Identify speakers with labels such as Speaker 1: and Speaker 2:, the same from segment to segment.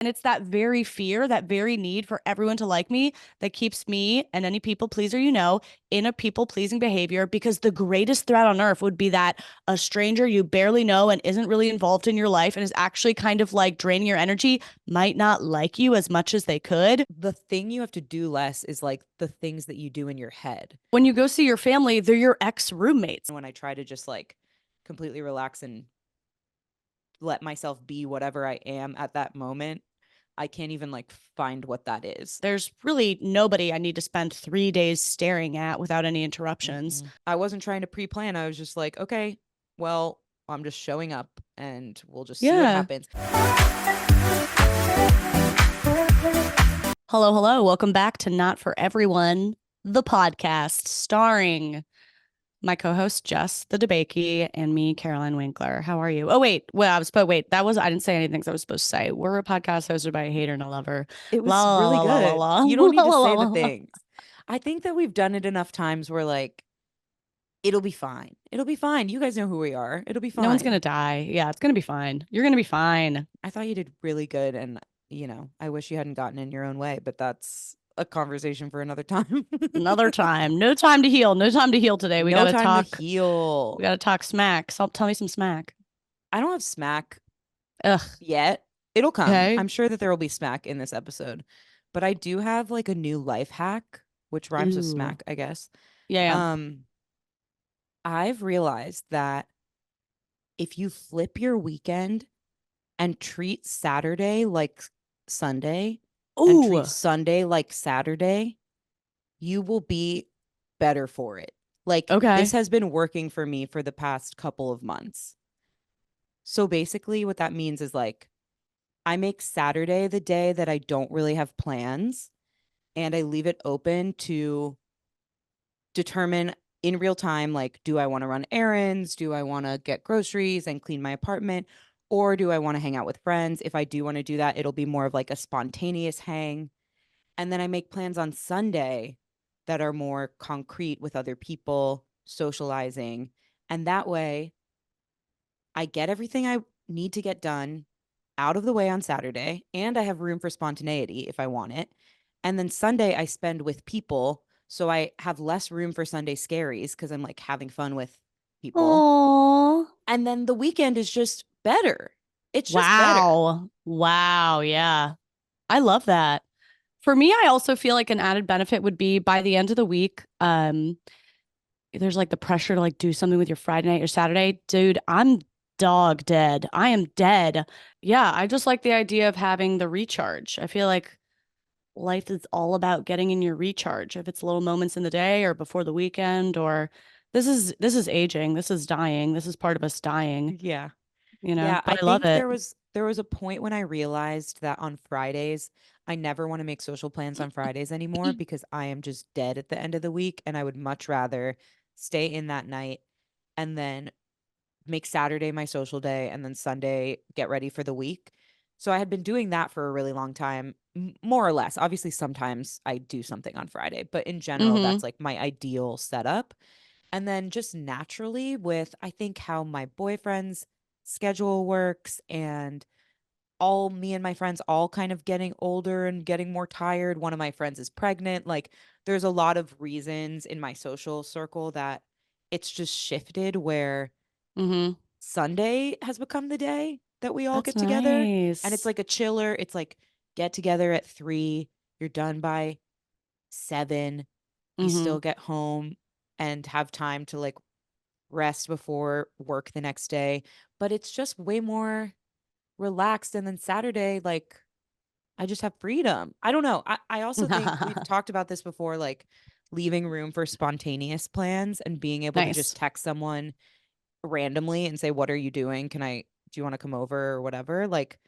Speaker 1: And it's that very fear, that very need for everyone to like me that keeps me and any people pleaser in a people pleasing behavior, because the greatest threat on earth would be that a stranger you barely know and isn't really involved in your life and is actually kind of like draining your energy might not like you as much as they could.
Speaker 2: The thing you have to do less is like the things that you do in your head.
Speaker 1: When you go see your family, they're your ex-roommates.
Speaker 2: When I try to just like completely relax and let myself be whatever I am at that moment, I can't even like find what that is.
Speaker 1: There's really nobody I need to spend 3 days staring at without any interruptions.
Speaker 2: I wasn't trying to pre-plan. I was just like, okay, well, I'm just showing up and we'll just see what
Speaker 1: Yeah.
Speaker 2: happens.
Speaker 1: Hello, hello. Welcome back to Not For Everyone, the podcast starring my co-host Jess DeBakey and me, Caroline Winkler. How are you? Oh, wait. Well, I didn't say anything I was supposed to say. We're a podcast hosted by a hater and a lover.
Speaker 2: It was
Speaker 1: La
Speaker 2: really
Speaker 1: la la la
Speaker 2: good.
Speaker 1: la.
Speaker 2: You don't need to
Speaker 1: La,
Speaker 2: say
Speaker 1: la,
Speaker 2: the
Speaker 1: la.
Speaker 2: things. I think that we've done it enough times where like it'll be fine. It'll be fine. You guys know who we are. It'll be fine.
Speaker 1: No one's gonna die. Yeah, it's gonna be fine. You're gonna be fine.
Speaker 2: I thought you did really good, and I wish you hadn't gotten in your own way, but that's a conversation for another time.
Speaker 1: Another time. No time to heal. No time to heal today. We
Speaker 2: No
Speaker 1: gotta
Speaker 2: time
Speaker 1: talk.
Speaker 2: to heal.
Speaker 1: We gotta talk smack. So tell me some smack.
Speaker 2: I don't have smack
Speaker 1: Ugh.
Speaker 2: yet. It'll come.
Speaker 1: Okay.
Speaker 2: I'm sure that there will be smack in this episode. But I do have like a new life hack, which rhymes with
Speaker 1: Ooh.
Speaker 2: smack, I guess.
Speaker 1: Yeah.
Speaker 2: I've realized that if you flip your weekend and treat Saturday like Sunday and treat
Speaker 1: Ooh.
Speaker 2: Sunday like Saturday, you will be better for it. Like
Speaker 1: Okay.
Speaker 2: this has been working for me for the past couple of months. So basically what that means is like I make Saturday the day that I don't really have plans, and I leave it open to determine in real time, like, do I want to run errands? Do I want to get groceries and clean my apartment? Or do I want to hang out with friends? If I do want to do that, it'll be more of like a spontaneous hang. And then I make plans on Sunday that are more concrete with other people, socializing. And that way, I get everything I need to get done out of the way on Saturday, and I have room for spontaneity if I want it. And then Sunday, I spend with people. So I have less room for Sunday scaries because I'm like having fun with people.
Speaker 1: Aww.
Speaker 2: And then the weekend is just better. It's just better.
Speaker 1: Wow. Yeah. I love that. For me, I also feel like an added benefit would be by the end of the week, there's like the pressure to like do something with your Friday night or Saturday. Dude, I'm dog dead. I am dead. Yeah, I just like the idea of having the recharge. I feel like life is all about getting in your recharge. If it's little moments in the day or before the weekend, or this is aging, this is dying, this is part of us dying,
Speaker 2: Yeah. I
Speaker 1: but I love
Speaker 2: think
Speaker 1: it.
Speaker 2: there was a point when I realized that on Fridays, I never want to make social plans on Fridays anymore because I am just dead at the end of the week, and I would much rather stay in that night and then make Saturday my social day and then Sunday get ready for the week. So I had been doing that for a really long time, more or less. Obviously, sometimes I do something on Friday, but in general,
Speaker 1: Mm-hmm.
Speaker 2: that's like my ideal setup. And then just naturally, with I think how my boyfriend's schedule works and all me and my friends all kind of getting older and getting more tired. One of my friends is pregnant. Like, there's a lot of reasons in my social circle that it's just shifted where
Speaker 1: Mm-hmm.
Speaker 2: Sunday has become the day that we all
Speaker 1: That's
Speaker 2: get together. And it's
Speaker 1: nice.
Speaker 2: like a chiller. It's like get together at 3, you're done by 7, you
Speaker 1: Mm-hmm.
Speaker 2: still get home and have time to like rest before work the next day. But it's just way more relaxed. And then Saturday, like I just have freedom. I don't know. I also think we've talked about this before, like leaving room for spontaneous plans and being able to just
Speaker 1: Nice.
Speaker 2: text someone randomly and say, "What are you doing? Do you want to come over or whatever?" Like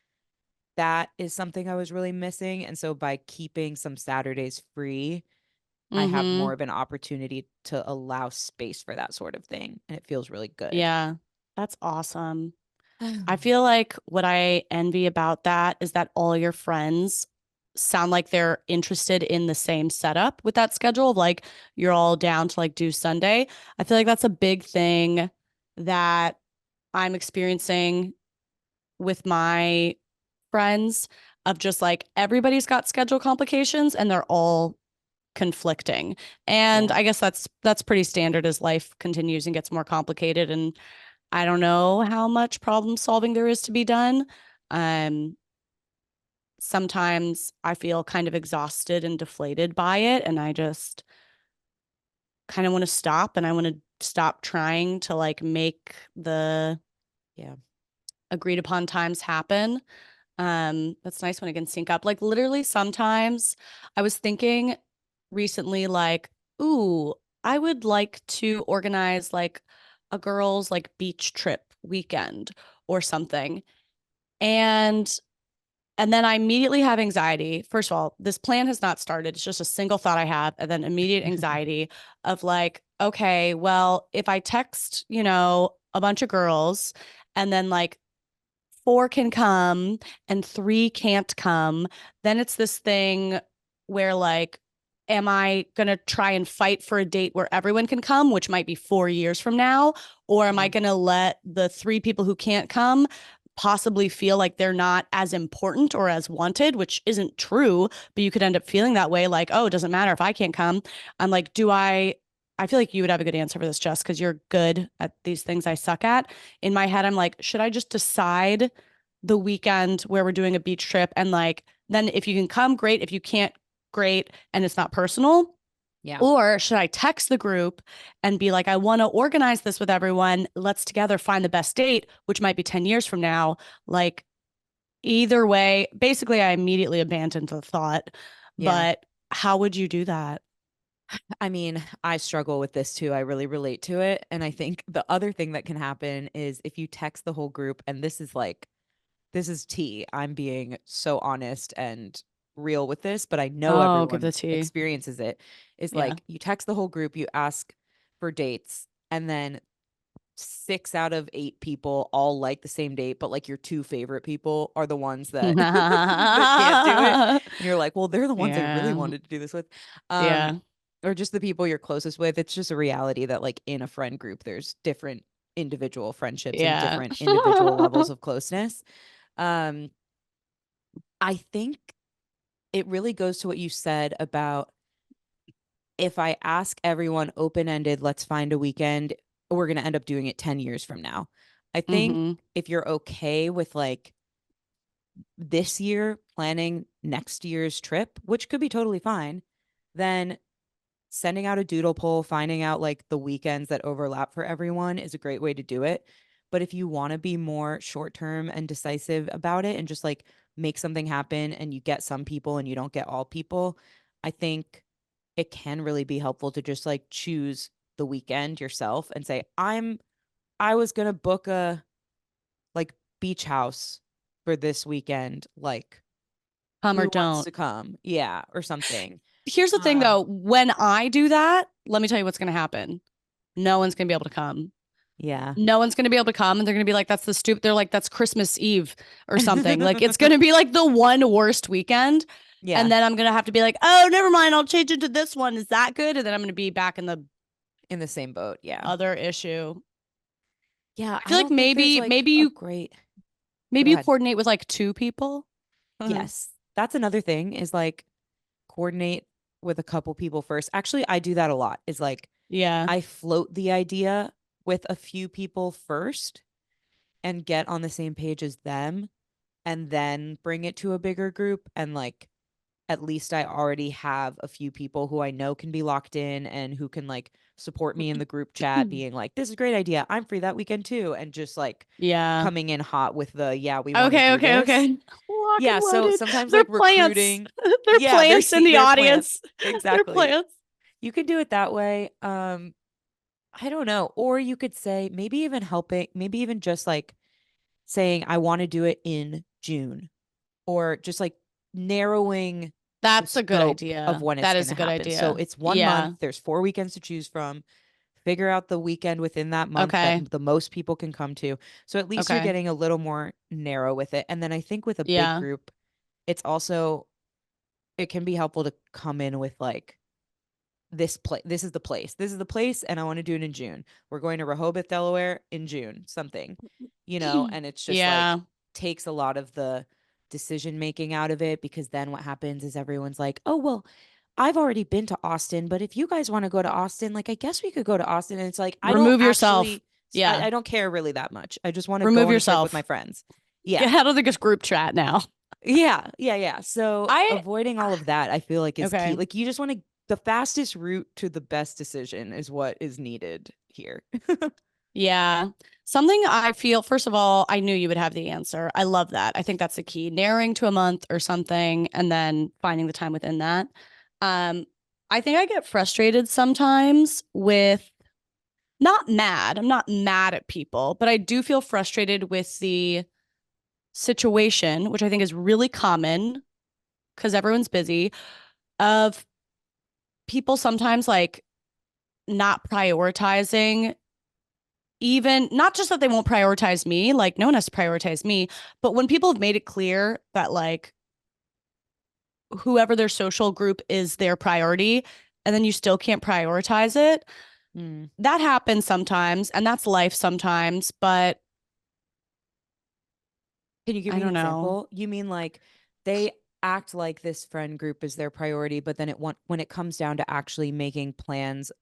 Speaker 2: that is something I was really missing. And so by keeping some Saturdays free, I have
Speaker 1: Mm-hmm.
Speaker 2: more of an opportunity to allow space for that sort of thing. And it feels really good.
Speaker 1: Yeah, that's awesome. I feel like what I envy about that is that all your friends sound like they're interested in the same setup with that schedule of like you're all down to like do Sunday. I feel like that's a big thing that I'm experiencing with my friends. of just like everybody's got schedule complications and they're all conflicting. And
Speaker 2: Yeah.
Speaker 1: I guess that's pretty standard as life continues and gets more complicated. And I don't know how much problem solving there is to be done. Um, Sometimes I feel kind of exhausted and deflated by it, and I just kind of want to stop and I want to stop trying to like make the
Speaker 2: Yeah.
Speaker 1: agreed upon times happen. That's nice when it can sync up. Like literally sometimes I was thinking recently like, ooh, I would like to organize like a girls like beach trip weekend or something. And then I immediately have anxiety. First of all, this plan has not started. It's just a single thought I have, and then immediate anxiety of like, okay, well, if I text, a bunch of girls and then like four can come and three can't come, then it's this thing where like, am I going to try and fight for a date where everyone can come, which might be 4 years from now? Or am I
Speaker 2: Yeah.
Speaker 1: going to let the three people who can't come possibly feel like they're not as important or as wanted, which isn't true, but you could end up feeling that way like, oh, it doesn't matter if I can't come. I'm like, I feel like you would have a good answer for this, Jess, because you're good at these things I suck at. In my head, I'm like, should I just decide the weekend where we're doing a beach trip and like, then if you can come, great. If you can't, great. And it's not personal.
Speaker 2: Yeah.
Speaker 1: Or should I text the group and be like, I want to organize this with everyone. Let's together find the best date, which might be 10 years from now. Like, either way, basically, I immediately abandoned the thought.
Speaker 2: Yeah.
Speaker 1: But how would you do that?
Speaker 2: I mean, I struggle with this too. I really relate to it. And I think the other thing that can happen is if you text the whole group, and this is tea. I'm being so honest and real with this, but I know
Speaker 1: Oh, give the
Speaker 2: everyone
Speaker 1: tea.
Speaker 2: experiences it. Is
Speaker 1: Yeah.
Speaker 2: like you text the whole group, you ask for dates, and then 6 out of 8 people all like the same date, but like your two favorite people are the ones that that can't do it. And you're like, well, they're the ones I really
Speaker 1: Yeah.
Speaker 2: wanted to do this with. Um,
Speaker 1: Yeah.
Speaker 2: or just the people you're closest with. It's just a reality that like in a friend group, there's different individual friendships and
Speaker 1: Yeah.
Speaker 2: different individual levels of closeness. Um, I think it really goes to what you said about if I ask everyone open ended, let's find a weekend, we're going to end up doing it 10 years from now. I think
Speaker 1: hmm
Speaker 2: if you're okay with like this year planning next year's trip, which could be totally fine, then sending out a doodle poll, finding out like the weekends that overlap for everyone is a great way to do it. But if you want to be more short term and decisive about it and just like make something happen and you get some people and you don't get all people, I think it can really be helpful to just like choose the weekend yourself and say, I was gonna book a like beach house for this weekend. Like
Speaker 1: Come or
Speaker 2: who wants
Speaker 1: don't.
Speaker 2: to come? Yeah, or something.
Speaker 1: Here's the thing
Speaker 2: Um,
Speaker 1: though, when I do that, let me tell you what's going to happen. No one's going to be able to come.
Speaker 2: yeah.
Speaker 1: No one's going to be able to come and they're going to be like, that's the stupid. They're like, that's Christmas Eve or something. Like, it's going to be like the one worst weekend. And
Speaker 2: Yeah,
Speaker 1: then I'm going to have to be like, oh, never mind. I'll change it to this one. Is that good? And then I'm going to be back in the
Speaker 2: in the same boat. Yeah.
Speaker 1: other issue.
Speaker 2: Yeah,
Speaker 1: I
Speaker 2: I
Speaker 1: feel like
Speaker 2: don't think there's
Speaker 1: maybe,
Speaker 2: like
Speaker 1: maybe
Speaker 2: a
Speaker 1: you,
Speaker 2: great go
Speaker 1: maybe you
Speaker 2: ahead.
Speaker 1: coordinate with like two people.
Speaker 2: Yes. That's another thing is like coordinate with a couple people first. Actually, I do that a lot. Is like
Speaker 1: Yeah.
Speaker 2: I float the idea with a few people first and get on the same page as them and then bring it to a bigger group and like at least I already have a few people who I know can be locked in and who can like support me in the group chat being like this is a great idea. I'm free that weekend too and just like
Speaker 1: Yeah.
Speaker 2: coming in hot with the yeah, we want to
Speaker 1: Okay,
Speaker 2: do
Speaker 1: okay,
Speaker 2: this.
Speaker 1: okay. Lock and
Speaker 2: Yeah, so
Speaker 1: loaded.
Speaker 2: sometimes
Speaker 1: They're
Speaker 2: like
Speaker 1: plants.
Speaker 2: recruiting,
Speaker 1: They're
Speaker 2: yeah,
Speaker 1: plants in the
Speaker 2: they're plants.
Speaker 1: audience. They're
Speaker 2: Exactly.
Speaker 1: plants.
Speaker 2: You can do it that way. I don't know. Or you could say maybe even helping, maybe even just like saying I want to do it in June or just like narrowing the
Speaker 1: That's a good
Speaker 2: scope of
Speaker 1: idea.
Speaker 2: when it's
Speaker 1: That
Speaker 2: going
Speaker 1: is
Speaker 2: to
Speaker 1: a good
Speaker 2: happen. So
Speaker 1: idea.
Speaker 2: it's 1 month,
Speaker 1: Yeah.
Speaker 2: there's 4 weekends to choose from. Figure out the weekend within that month that
Speaker 1: Okay.
Speaker 2: the most people can come to. So at least you're
Speaker 1: Okay.
Speaker 2: getting a little more narrow with it. And then I think with a big
Speaker 1: Yeah.
Speaker 2: group, it's also it can be helpful to come in with like this is the place. This is the place and I want to do it in June. We're going to Rehoboth, Delaware in June, something. And it's just like
Speaker 1: Yeah.
Speaker 2: takes a lot of the decision making out of it, because then what happens is everyone's like, oh, well, I've already been to Austin, but if you guys want to go to Austin, like, I guess we could go to Austin. And it's like, I don't
Speaker 1: Remove yourself.
Speaker 2: actually,
Speaker 1: Yeah.
Speaker 2: I don't care really that much. I just want to go
Speaker 1: Remove
Speaker 2: on a trip with my
Speaker 1: yourself.
Speaker 2: friends. Yeah.
Speaker 1: Get out of the group chat now.
Speaker 2: Yeah. So
Speaker 1: I
Speaker 2: avoiding all of that, I feel like is key.
Speaker 1: okay.
Speaker 2: Like, you just want to, the fastest route to the best decision is what is needed here.
Speaker 1: Yeah. Something I feel, first of all, I knew you would have the answer. I love that. I think that's the key. Narrowing to a month or something and then finding the time within that. Um, I think I get frustrated sometimes with not mad. I'm not mad at people, but I do feel frustrated with the situation, which I think is really common because everyone's busy, of people sometimes like not prioritizing, even not just that they won't prioritize me, like no one has to prioritize me, but when people have made it clear that like whoever their social group is their priority, and then you still can't prioritize it.
Speaker 2: Mm.
Speaker 1: That happens sometimes, and that's life sometimes, but
Speaker 2: Can you give
Speaker 1: I
Speaker 2: me an
Speaker 1: don't know.
Speaker 2: example? You mean like they act like this friend group is their priority, but then when it comes down to actually making plans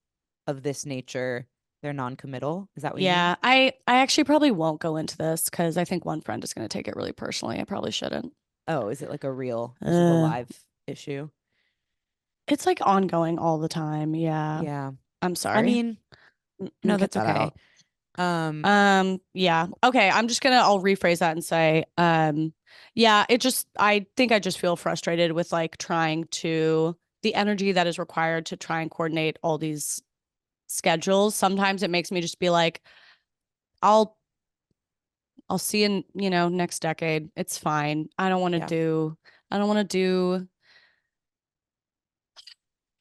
Speaker 2: of this nature, they're non-committal? Is that what you mean?
Speaker 1: Yeah, I actually probably won't go into this because I think one friend is going to take it really personally. I probably shouldn't.
Speaker 2: Oh, is it like this is a
Speaker 1: Uh,
Speaker 2: live issue?
Speaker 1: it's like ongoing all the time. Yeah.
Speaker 2: Yeah.
Speaker 1: I'm
Speaker 2: I
Speaker 1: sorry.
Speaker 2: mean,
Speaker 1: Let me
Speaker 2: no,
Speaker 1: get
Speaker 2: that's
Speaker 1: that
Speaker 2: okay.
Speaker 1: out.
Speaker 2: Um,
Speaker 1: Yeah. Okay, I'll rephrase that and say, yeah, I think I just feel frustrated with like trying to the energy that is required to try and coordinate all these schedules. Sometimes it makes me just be like, I'll I'll see you in, next decade. It's fine.
Speaker 2: yeah,
Speaker 1: I don't want to do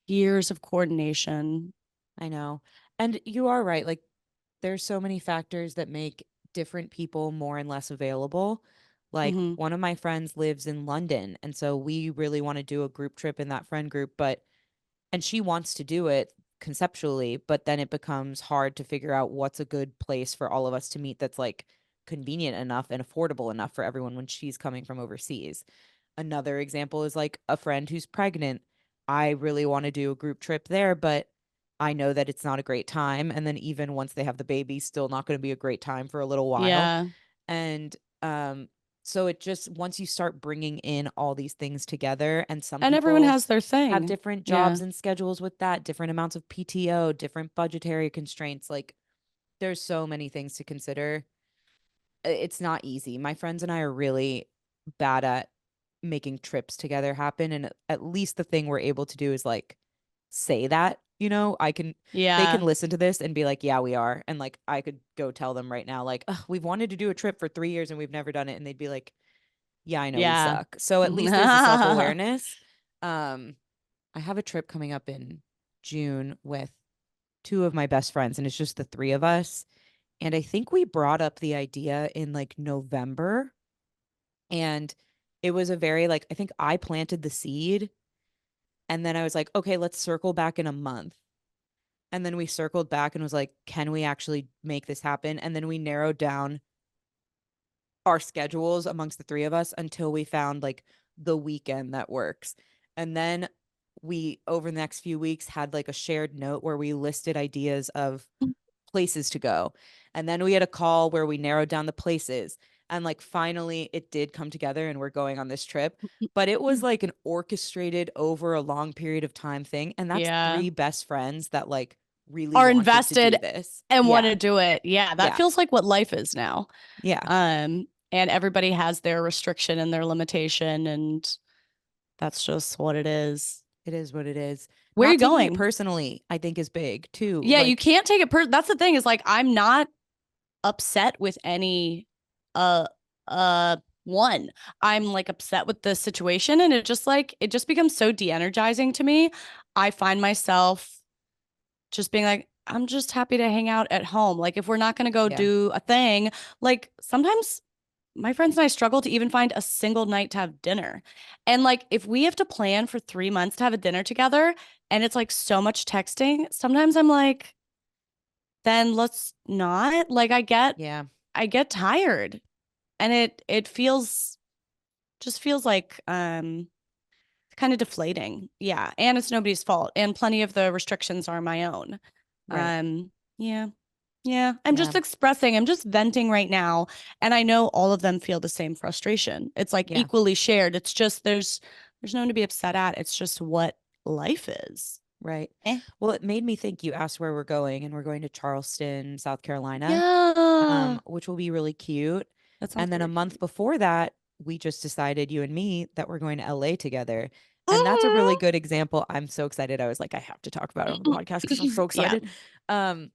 Speaker 1: years of coordination.
Speaker 2: I know. And you are right. Like, there's so many factors that make different people more and less available. Like,
Speaker 1: Hmm.
Speaker 2: one of my friends lives in London, and so we really want to do a group trip in that friend group, but and she wants to do it conceptually, but then it becomes hard to figure out what's a good place for all of us to meet that's like convenient enough and affordable enough for everyone when she's coming from overseas. Another example is like a friend who's pregnant. I really want to do a group trip there, but I know that it's not a great time. And then even once they have the baby, still not going to be a great time for a little while.
Speaker 1: Yeah.
Speaker 2: And so it just, once you start bringing in all these things together, and some
Speaker 1: And everyone
Speaker 2: people
Speaker 1: has their
Speaker 2: have
Speaker 1: thing.
Speaker 2: different
Speaker 1: Yeah.
Speaker 2: jobs and schedules with that, different amounts of PTO, different budgetary constraints. Like, there's so many things to consider. It's not easy. My friends and I are really bad at making trips together happen. And at least the thing we're able to do is like say that, they can
Speaker 1: Yeah.
Speaker 2: listen to this and be like, yeah, we are. And like, I could go tell them right now, like, "Ugh, we've wanted to do a trip for 3 years and we've never done it." And they'd be like, yeah, I know we
Speaker 1: Yeah.
Speaker 2: suck. So at least there's a self awareness. Um, I have a trip coming up in June with two of my best friends, and it's just the three of us. And I think we brought up the idea in like November. And it was a very, like, I think I planted the seed. And then I was like, okay, let's circle back in a month. And then we circled back and was like, can we actually make this happen? And then we narrowed down our schedules amongst the three of us until we found like the weekend that works. And then we, over the next few weeks, had like a shared note where we listed ideas of places to go. And then we had a call where we narrowed down the places. And like finally it did come together and we're going on this trip. But it was like an orchestrated over a long period of time thing. And that's
Speaker 1: Yeah.
Speaker 2: three best friends that like really
Speaker 1: Are
Speaker 2: wanted to
Speaker 1: invested
Speaker 2: do this.
Speaker 1: and want
Speaker 2: Yeah.
Speaker 1: to do it. Yeah, that
Speaker 2: Yeah.
Speaker 1: feels like what life is now.
Speaker 2: Yeah.
Speaker 1: And everybody has their restriction and their limitation, and that's just what it is.
Speaker 2: It is what it is.
Speaker 1: Where are
Speaker 2: Not
Speaker 1: you
Speaker 2: taking it
Speaker 1: going?
Speaker 2: personally, I think, is big too.
Speaker 1: Yeah, you
Speaker 2: Like,
Speaker 1: can't take it that's the thing is like I'm not upset with any uh one. I'm like upset with the situation and it just becomes so de-energizing to me. I find myself just being like, I'm just happy to hang out at home. Like if we're not going to go
Speaker 2: yeah,
Speaker 1: do a thing, like sometimes my friends and I struggle to even find a single night to have dinner. And like if we have to plan for 3 months to have a dinner together and it's like so much texting, sometimes I'm like, then let's not. Like
Speaker 2: yeah,
Speaker 1: I get tired and it feels just feels like kind of deflating. Yeah. And it's nobody's fault. And plenty of the restrictions are my own.
Speaker 2: Right.
Speaker 1: Yeah. Yeah. I'm
Speaker 2: Yeah.
Speaker 1: just expressing, I'm just venting right now. And I know all of them feel the same frustration. It's like
Speaker 2: Yeah.
Speaker 1: equally shared. It's just there's no one to be upset at. It's just what life is.
Speaker 2: Right.
Speaker 1: Eh.
Speaker 2: Well, it made me think you asked where we're going, and we're going to Charleston, South Carolina,
Speaker 1: Yeah.
Speaker 2: which will be really cute.
Speaker 1: That sounds
Speaker 2: And then a
Speaker 1: very
Speaker 2: month
Speaker 1: cute.
Speaker 2: before that, we just decided, you and me, that we're going to LA together. And that's a really
Speaker 1: Mhm.
Speaker 2: good example. I'm so excited. I was like, I have to talk about it on the podcast because I'm so
Speaker 1: Yeah.
Speaker 2: excited. Um,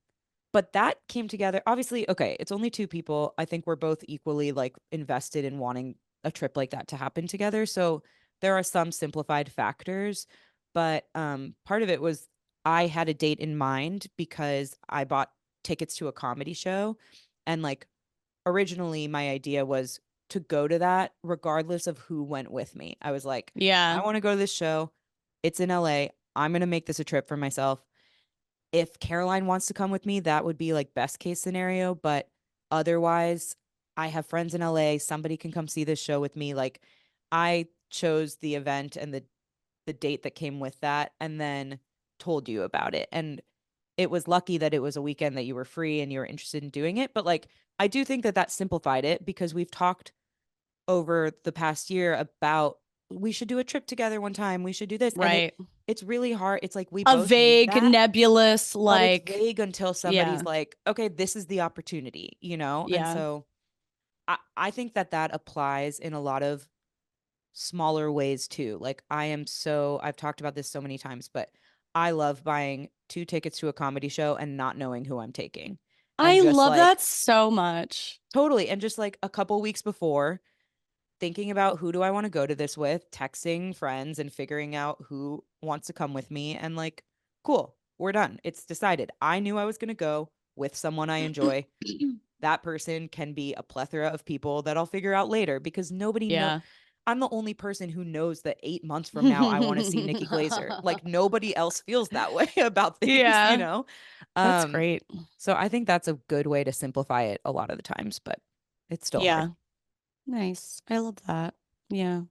Speaker 2: but that came together. Obviously, okay, it's only two people. I think we're both equally like invested in wanting a trip like that to happen together. So there are some simplified factors, but part of it was I had a date in mind because I bought tickets to a comedy show, and like originally my idea was to go to that regardless of who went with me. I was like, I
Speaker 1: Yeah.
Speaker 2: want to go to this show. It's in LA. I'm going to make this a trip for myself. If Caroline wants to come with me, that would be like best case scenario. But otherwise, I have friends in LA. Somebody can come see this show with me. Like, I chose the event and the date that came with that, and then told you about it. And it was lucky that it was a weekend that you were free and you were interested in doing it. But like, I do think that that simplified it because we've talked over the past year about we should do a trip together one time. We should do this. And
Speaker 1: Right.
Speaker 2: it's really hard. It's like we
Speaker 1: A
Speaker 2: both need
Speaker 1: vague,
Speaker 2: that,
Speaker 1: nebulous,
Speaker 2: but it's
Speaker 1: like,
Speaker 2: vague until
Speaker 1: yeah.
Speaker 2: somebody's like, okay, this is the opportunity, you know? And
Speaker 1: Yeah.
Speaker 2: so I think that that applies in a lot of smaller ways too. Like I've talked about this so many times, but I love buying two tickets to a comedy show and not knowing who I'm taking. And
Speaker 1: I
Speaker 2: just
Speaker 1: love that
Speaker 2: like
Speaker 1: so much.
Speaker 2: totally. And just like a couple weeks before, thinking about who do I want to go to this with, texting friends and figuring out who wants to come with me. And like, cool, we're done. It's decided. I knew I was going to go with someone I enjoy. That person can be a plethora of people that I'll figure out later because nobody know.
Speaker 1: Yeah.
Speaker 2: I'm the only person who knows that 8 months from now I want to see Nikki Glazer. Like nobody else feels that way about things, you
Speaker 1: Yeah.
Speaker 2: know?
Speaker 1: That's
Speaker 2: Um,
Speaker 1: great.
Speaker 2: so I think that's a good way to simplify it a lot of the times, but it's still hard.
Speaker 1: Yeah. Nice. I love that. Yeah.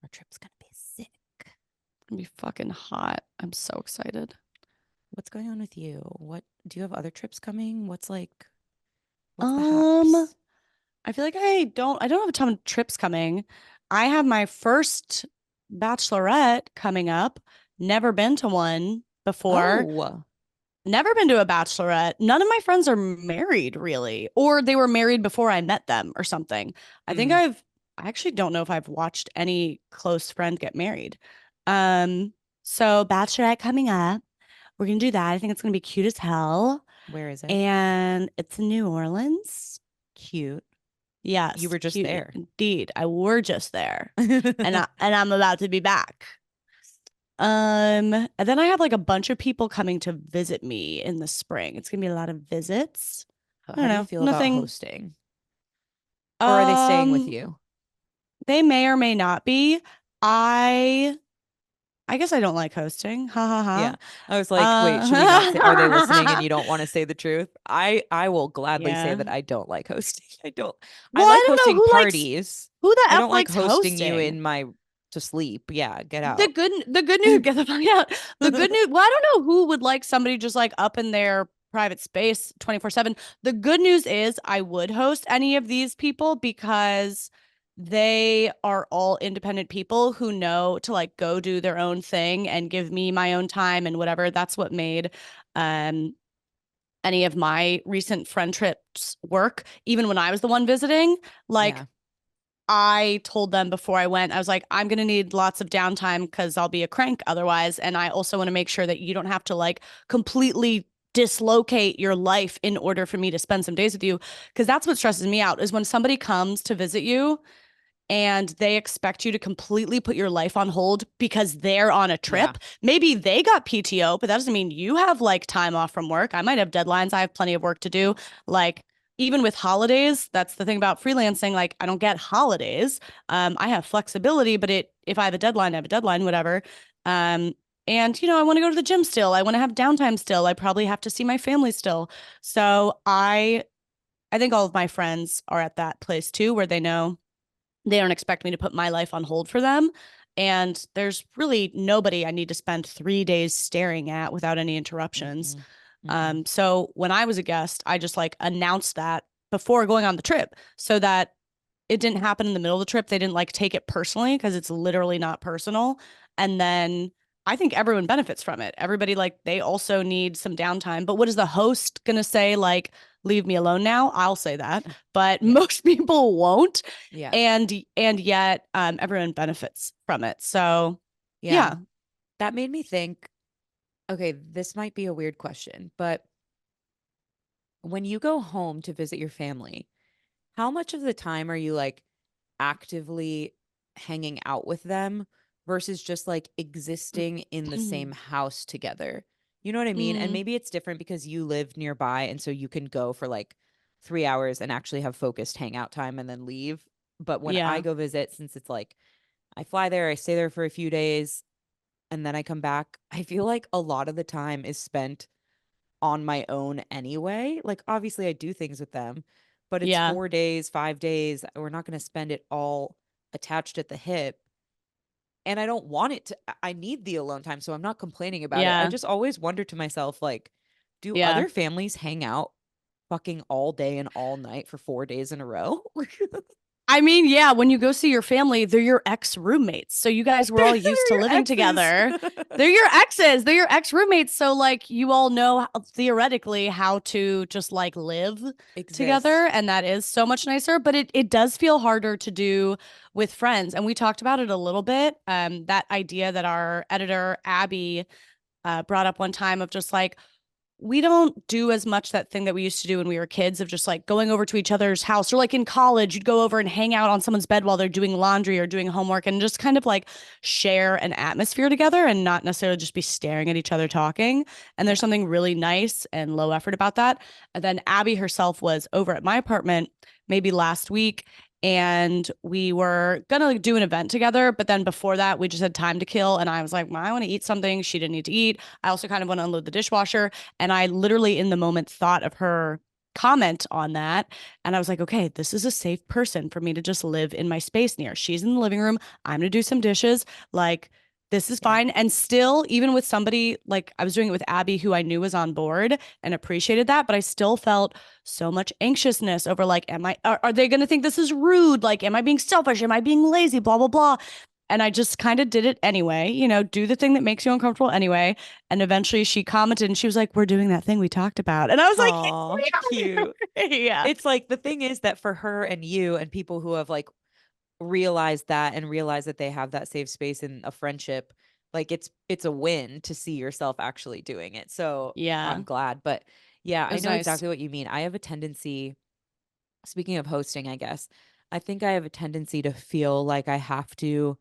Speaker 2: Our trip's gonna be sick.
Speaker 1: It's gonna be fucking hot. I'm so excited.
Speaker 2: What's going on with you? What do you have other trips coming? What's the
Speaker 1: Um,
Speaker 2: haps?
Speaker 1: I feel like I don't have a ton of trips coming. I have my first bachelorette coming up. Never been to one before.
Speaker 2: Oh,
Speaker 1: Never been to a bachelorette. None of my friends are married really, or they were married before I met them or something. I think
Speaker 2: mm,
Speaker 1: I actually don't know if I've watched any close friend get married. Um, so bachelorette coming up. We're gonna do that. I think it's gonna be cute as hell.
Speaker 2: where is it?
Speaker 1: And it's in New Orleans.
Speaker 2: Cute. You
Speaker 1: Yes,
Speaker 2: were just
Speaker 1: cute
Speaker 2: there.
Speaker 1: indeed. I were just there. And I'm about to be back. And then I have like a bunch of people coming to visit me in the spring. It's gonna be a lot of visits. I
Speaker 2: How
Speaker 1: don't
Speaker 2: do you
Speaker 1: know.
Speaker 2: feel about
Speaker 1: Nothing.
Speaker 2: hosting? Or are they staying with
Speaker 1: Um,
Speaker 2: you?
Speaker 1: they may or may not be. I I guess I don't like hosting. Ha
Speaker 2: Yeah.
Speaker 1: ha
Speaker 2: I was like, wait, should we not say, are they listening and
Speaker 1: ha.
Speaker 2: you don't want to say the truth? I will gladly say
Speaker 1: Yeah.
Speaker 2: that I don't like hosting. I
Speaker 1: Well, I
Speaker 2: like
Speaker 1: don't know
Speaker 2: hosting
Speaker 1: who likes
Speaker 2: parties.
Speaker 1: who the
Speaker 2: I
Speaker 1: F
Speaker 2: don't like
Speaker 1: likes
Speaker 2: hosting you
Speaker 1: hosting.
Speaker 2: in my to sleep. Yeah, get
Speaker 1: The
Speaker 2: out.
Speaker 1: good the good news, get the fuck out. The good news, well, I don't know who would like somebody just like up in their private space 24/7. The good news is I would host any of these people because they are all independent people who know to like go do their own thing and give me my own time and whatever. That's what made um any of my recent friend trips work, even when I was the one visiting. Like
Speaker 2: Yeah.
Speaker 1: I told them before I went, I was like, I'm going to need lots of downtime because I'll be a crank otherwise. And I also want to make sure that you don't have to like completely dislocate your life in order for me to spend some days with you. Because that's what stresses me out is when somebody comes to visit you and they expect you to completely put your life on hold because they're on a
Speaker 2: Yeah.
Speaker 1: trip. Maybe they got PTO, but that doesn't mean you have like time off from work. I might have deadlines. I have plenty of work to do. Like, even with holidays, that's the thing about freelancing. Like, I don't get holidays. I have flexibility, but if I have a deadline, I have a deadline, whatever. Um, and I want to go to the gym still. I want to have downtime still. I probably have to see my family still. So I think all of my friends are at that place too, where they know They don't expect me to put my life on hold for them. And there's really nobody I need to spend 3 days staring at without any interruptions.
Speaker 2: Mm-hmm. Mm-hmm.
Speaker 1: So when I was a guest, I just like announced that before going on the trip so that it didn't happen in the middle of the trip. They didn't like take it personally because it's literally not personal. And then I think everyone benefits from it. Everybody like they also need some downtime. But what is the host gonna say? Like, leave me alone now? I'll say that, but
Speaker 2: Yeah.
Speaker 1: most people won't.
Speaker 2: Yeah.
Speaker 1: And yet everyone benefits from it. So
Speaker 2: Yeah.
Speaker 1: yeah.
Speaker 2: That made me think, okay, this might be a weird question, but when you go home to visit your family, how much of the time are you like actively hanging out with them versus just like existing in the same house together? You know what I mean? And
Speaker 1: Mm,
Speaker 2: maybe it's different because you live nearby and so you can go for like 3 hours and actually have focused hangout time and then leave. But when I
Speaker 1: yeah.
Speaker 2: go visit, since it's like I fly there, I stay there for a few days, and then I come back, I feel like a lot of the time is spent on my own anyway. Like, obviously, I do things with them, but it's
Speaker 1: Yeah.
Speaker 2: 4 days, 5 days. We're not going to spend it all attached at the hip. And I don't want it to, I need the alone time. So I'm not complaining about it. I
Speaker 1: Yeah.
Speaker 2: just always wonder to myself, like, do
Speaker 1: Yeah.
Speaker 2: other families hang out fucking all day and all night for 4 days in a row?
Speaker 1: I mean, yeah, when you go see your family, they're your ex roommates. So you guys were all used
Speaker 2: They're
Speaker 1: to
Speaker 2: your
Speaker 1: living
Speaker 2: exes.
Speaker 1: together. They're your exes. They're your ex roommates. So, like, you all know theoretically how to just like live together.
Speaker 2: Exist.
Speaker 1: And that is so much nicer. But it does feel harder to do with friends. And we talked about it a little bit. That idea that our editor, Abby, brought up one time of just like, we don't do as much that thing that we used to do when we were kids of just like going over to each other's house or like in college you'd go over and hang out on someone's bed while they're doing laundry or doing homework and just kind of like share an atmosphere together and not necessarily just be staring at each other talking. And there's
Speaker 2: Yeah.
Speaker 1: something really nice and low effort about that. And then Abby herself was over at my apartment maybe last week and we were gonna like, do an event together, but then before that we just had time to kill and I was like, well, I want to eat something. She didn't need to eat. I also kind of want to unload the dishwasher. And I literally, in the moment, thought of her comment on that. And I was like, okay, this is a safe person for me to just live in my space near. She's in the living room. I'm going to do some dishes. Like, this is
Speaker 2: Yeah.
Speaker 1: fine. And still, even with somebody like I was doing it with Abby, who I knew was on board and appreciated that, but I still felt so much anxiousness over like, are they going to think this is rude? Like, am I being selfish? Am I being lazy? Blah, blah, blah. And I just kind of did it anyway, do the thing that makes you uncomfortable anyway. And eventually she commented and she was like, we're doing that thing we talked about. And I was like,
Speaker 2: Oh, cute.
Speaker 1: yeah,
Speaker 2: It's like the thing is that for her and you and people who have like realized that and realized that they have that safe space in a friendship, like it's a win to see yourself actually doing it. So
Speaker 1: yeah,
Speaker 2: I'm glad. But yeah,
Speaker 1: it
Speaker 2: I
Speaker 1: was
Speaker 2: know
Speaker 1: nice.
Speaker 2: exactly what you mean. I have a tendency, speaking of hosting, I guess, I think I have a tendency to feel like I have to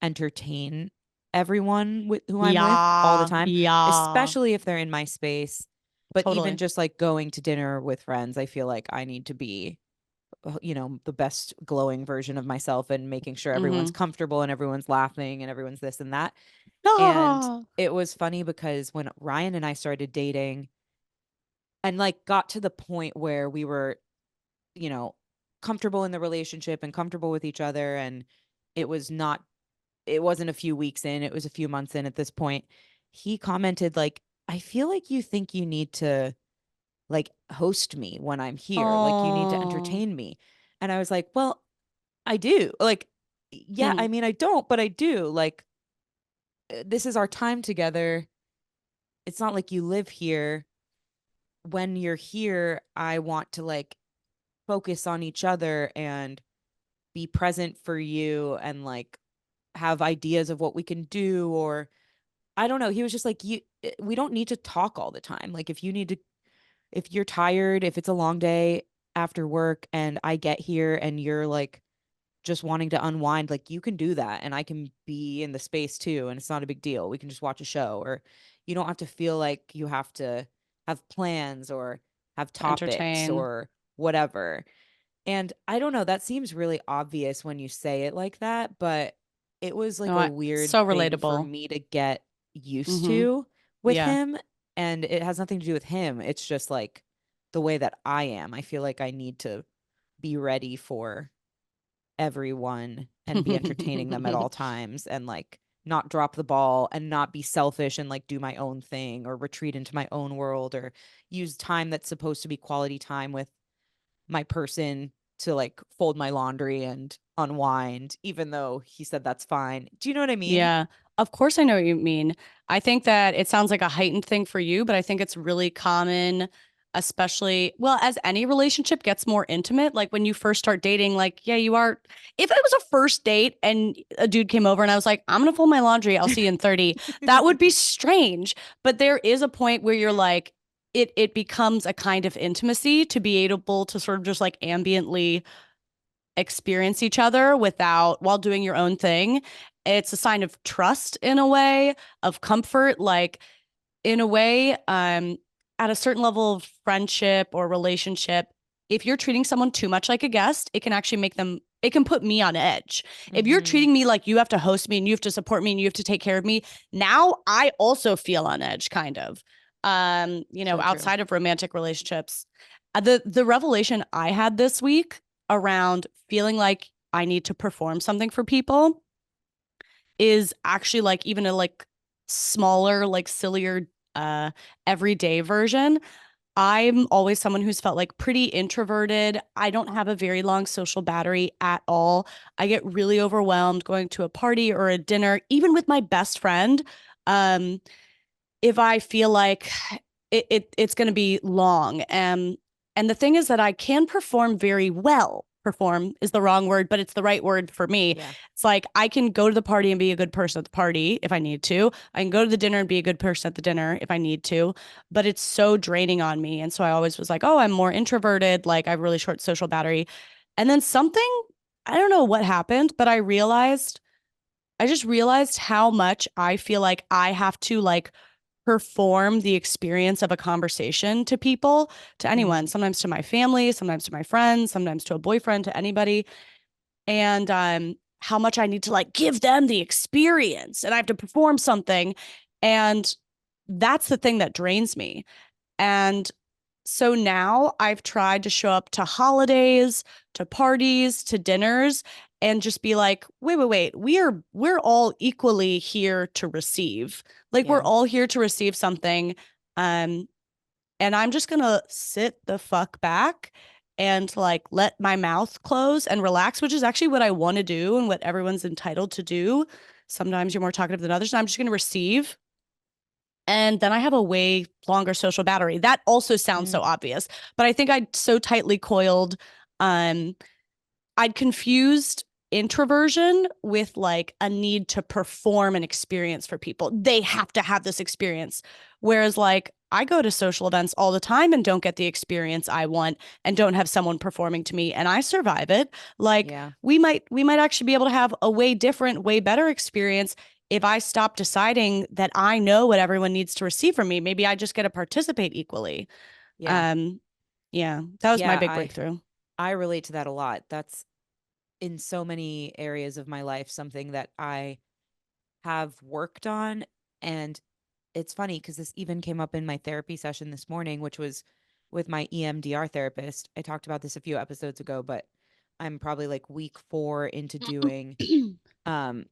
Speaker 2: entertain everyone with who I'm with all the
Speaker 1: Yeah,
Speaker 2: time,
Speaker 1: yeah,
Speaker 2: especially if they're in my space. But even
Speaker 1: totally.
Speaker 2: just like going to dinner with friends, I feel like I need to be, the best glowing version of myself and making sure everyone's
Speaker 1: Mm-hmm.
Speaker 2: comfortable and everyone's laughing and everyone's this and that. And
Speaker 1: Ah,
Speaker 2: it was funny because when Ryan and I started dating and like got to the point where we were, you know, comfortable in the relationship and comfortable with each other, and it was not, it wasn't a few weeks in, it was a few months in at this point. He commented like, I feel like you think you need to like host me when I'm here, like you need to
Speaker 1: oh,
Speaker 2: entertain me. And I was like, well, I do. Like, yeah, I mean, I don't, but I do. Like, this is our time together. It's not like you live here. When you're here, I want to like focus on each other and be present for you and like have ideas of what we can do. Or I don't know. He was just like, we don't need to talk all the time. Like, if you need to, if you're tired, if it's a long day after work and I get here and you're like just wanting to unwind, like you can do that and I can be in the space too. And it's not a big deal. We can just watch a show, or you don't have to feel like you have to have plans or have
Speaker 1: to
Speaker 2: topics
Speaker 1: entertain.
Speaker 2: or whatever. And I don't know, that seems really obvious when you say it like that, but it was like
Speaker 1: No,
Speaker 2: a
Speaker 1: so
Speaker 2: weird thing for
Speaker 1: relatable.
Speaker 2: me to get used
Speaker 1: Mm-hmm.
Speaker 2: to with
Speaker 1: Yeah.
Speaker 2: him. And it has nothing to do with him. It's just like the way that I am. I feel like I need to be ready for everyone and be entertaining them at all times, and like not drop the ball and not be selfish and like do my own thing or retreat into my own world or use time that's supposed to be quality time with my person to like fold my laundry and unwind, even though he said that's fine. Do you know what I mean?
Speaker 1: Yeah, of course I know what you mean. I think that it sounds like a heightened thing for you, but I think it's really common, especially, well, as any relationship gets more intimate, like when you first start dating, like, yeah, you are. If it was a first date and a dude came over and I was like, I'm gonna fold my laundry, I'll see you in 30, that would be strange. But there is a point where you're like, it becomes a kind of intimacy to be able to sort of just like ambiently experience each other without while doing your own thing. It's a sign of trust in a way, of comfort, like in a way, at a certain level of friendship or relationship, if you're treating someone too much like a guest, it can actually make them it can put me on edge. If you're
Speaker 2: Mm-hmm.
Speaker 1: treating me like you have to host me and you have to support me and you have to take care of me, now I also feel on edge kind of.
Speaker 2: So true.
Speaker 1: Outside of romantic relationships. The revelation I had this week around feeling like I need to perform something for people is actually like even a like smaller, like sillier everyday version. I'm always someone who's felt like pretty introverted. I don't have a very long social battery at all. I get really overwhelmed going to a party or a dinner, even with my best friend. Um, if I feel like it's going to be long. And the thing is that I can perform very well. Perform is the wrong word, but it's the right word for me.
Speaker 2: Yeah.
Speaker 1: It's like I can go to the party and be a good person at the party if I need to. I can go to the dinner and be a good person at the dinner if I need to, but it's so draining on me. And so I always was like, oh, I'm more introverted. Like I have really short social battery. And then something, I don't know what happened, but I just realized how much I feel like I have to like perform the experience of a conversation to people, to anyone,
Speaker 2: Mm-hmm.
Speaker 1: sometimes to my family, sometimes to my friends, sometimes to a boyfriend, to anybody. And how much I need to like give them the experience and I have to perform something. And that's the thing that drains me. And so now I've tried to show up to holidays, to parties, to dinners, and just be like, wait. We're all equally here to receive. Like we're
Speaker 2: Yeah.
Speaker 1: all here to receive something. Um, and I'm just gonna sit the fuck back and like let my mouth close and relax, which is actually what I want to do and what everyone's entitled to do. Sometimes you're more talkative than others. And I'm just gonna receive and then I have a way longer social battery. That also sounds
Speaker 2: Mm.
Speaker 1: so obvious, but I think I'd so tightly coiled. Um, I'd confused introversion with like a need to perform an experience for people. They have to have this experience. Whereas like I go to social events all the time and don't get the experience I want and don't have someone performing to me and I survive it. Like
Speaker 2: Yeah.
Speaker 1: we might actually be able to have a way different, way better experience if I stop deciding that I know what everyone needs to receive from me. Maybe I just get to participate equally.
Speaker 2: Yeah.
Speaker 1: Um yeah, that was my
Speaker 2: Yeah.
Speaker 1: big
Speaker 2: I
Speaker 1: breakthrough.
Speaker 2: I relate to that a lot. That's in so many areas of my life something that I have worked on. And it's funny because this even came up in my therapy session this morning, which was with my EMDR therapist. I talked about this a few episodes ago, but I'm probably like week 4 into doing um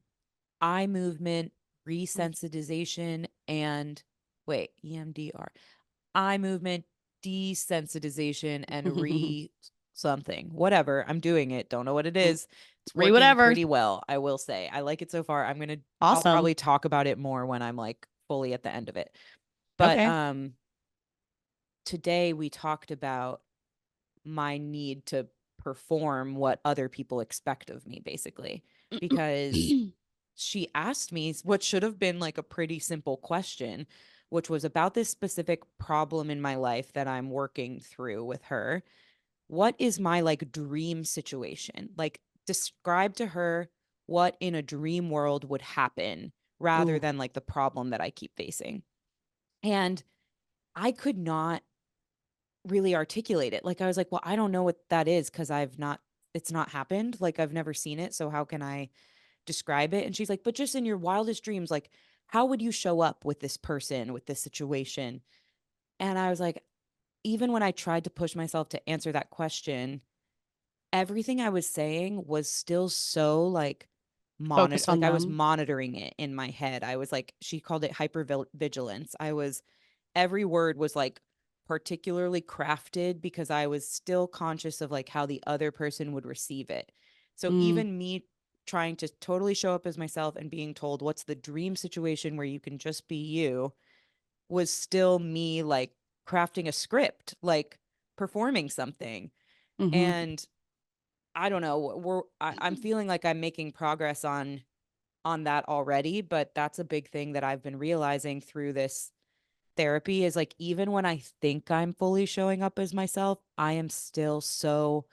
Speaker 2: eye movement resensitization and wait, EMDR, eye movement desensitization and re something, whatever. I'm doing it. Don't know what it is. It's
Speaker 1: Re
Speaker 2: working
Speaker 1: whatever.
Speaker 2: pretty well. I will say I like it so far. I'll
Speaker 1: Awesome.
Speaker 2: probably talk about it more when I'm like fully at the end of it. But
Speaker 1: Okay.
Speaker 2: today we talked about my need to perform what other people expect of me, basically, because she asked me what should have been like a pretty simple question, which was about this specific problem in my life that I'm working through with her. What is my like dream situation? Like, describe to her what in a dream world would happen rather
Speaker 1: Ooh.
Speaker 2: than like the problem that I keep facing. And I could not really articulate it. Like I was like, well, I don't know what that is because it's not happened. Like I've never seen it. So how can I describe it? And she's like, but just in your wildest dreams, like how would you show up with this person, with this situation? And I was like, even when I tried to push myself to answer that question, everything I was saying was still so like
Speaker 1: Focus on
Speaker 2: I was
Speaker 1: them.
Speaker 2: monitoring it in my head. I was like, she called it hypervigilance. I was, every word was like particularly crafted because I was still conscious of like how the other person would receive it. So
Speaker 1: Mm,
Speaker 2: even me trying to totally show up as myself and being told what's the dream situation where you can just be you was still me like crafting a script, like performing something.
Speaker 1: mm-hmm.
Speaker 2: And I don't know, I'm feeling like I'm making progress on that already, but that's a big thing that I've been realizing through this therapy is like even when I think I'm fully showing up as myself, I am still so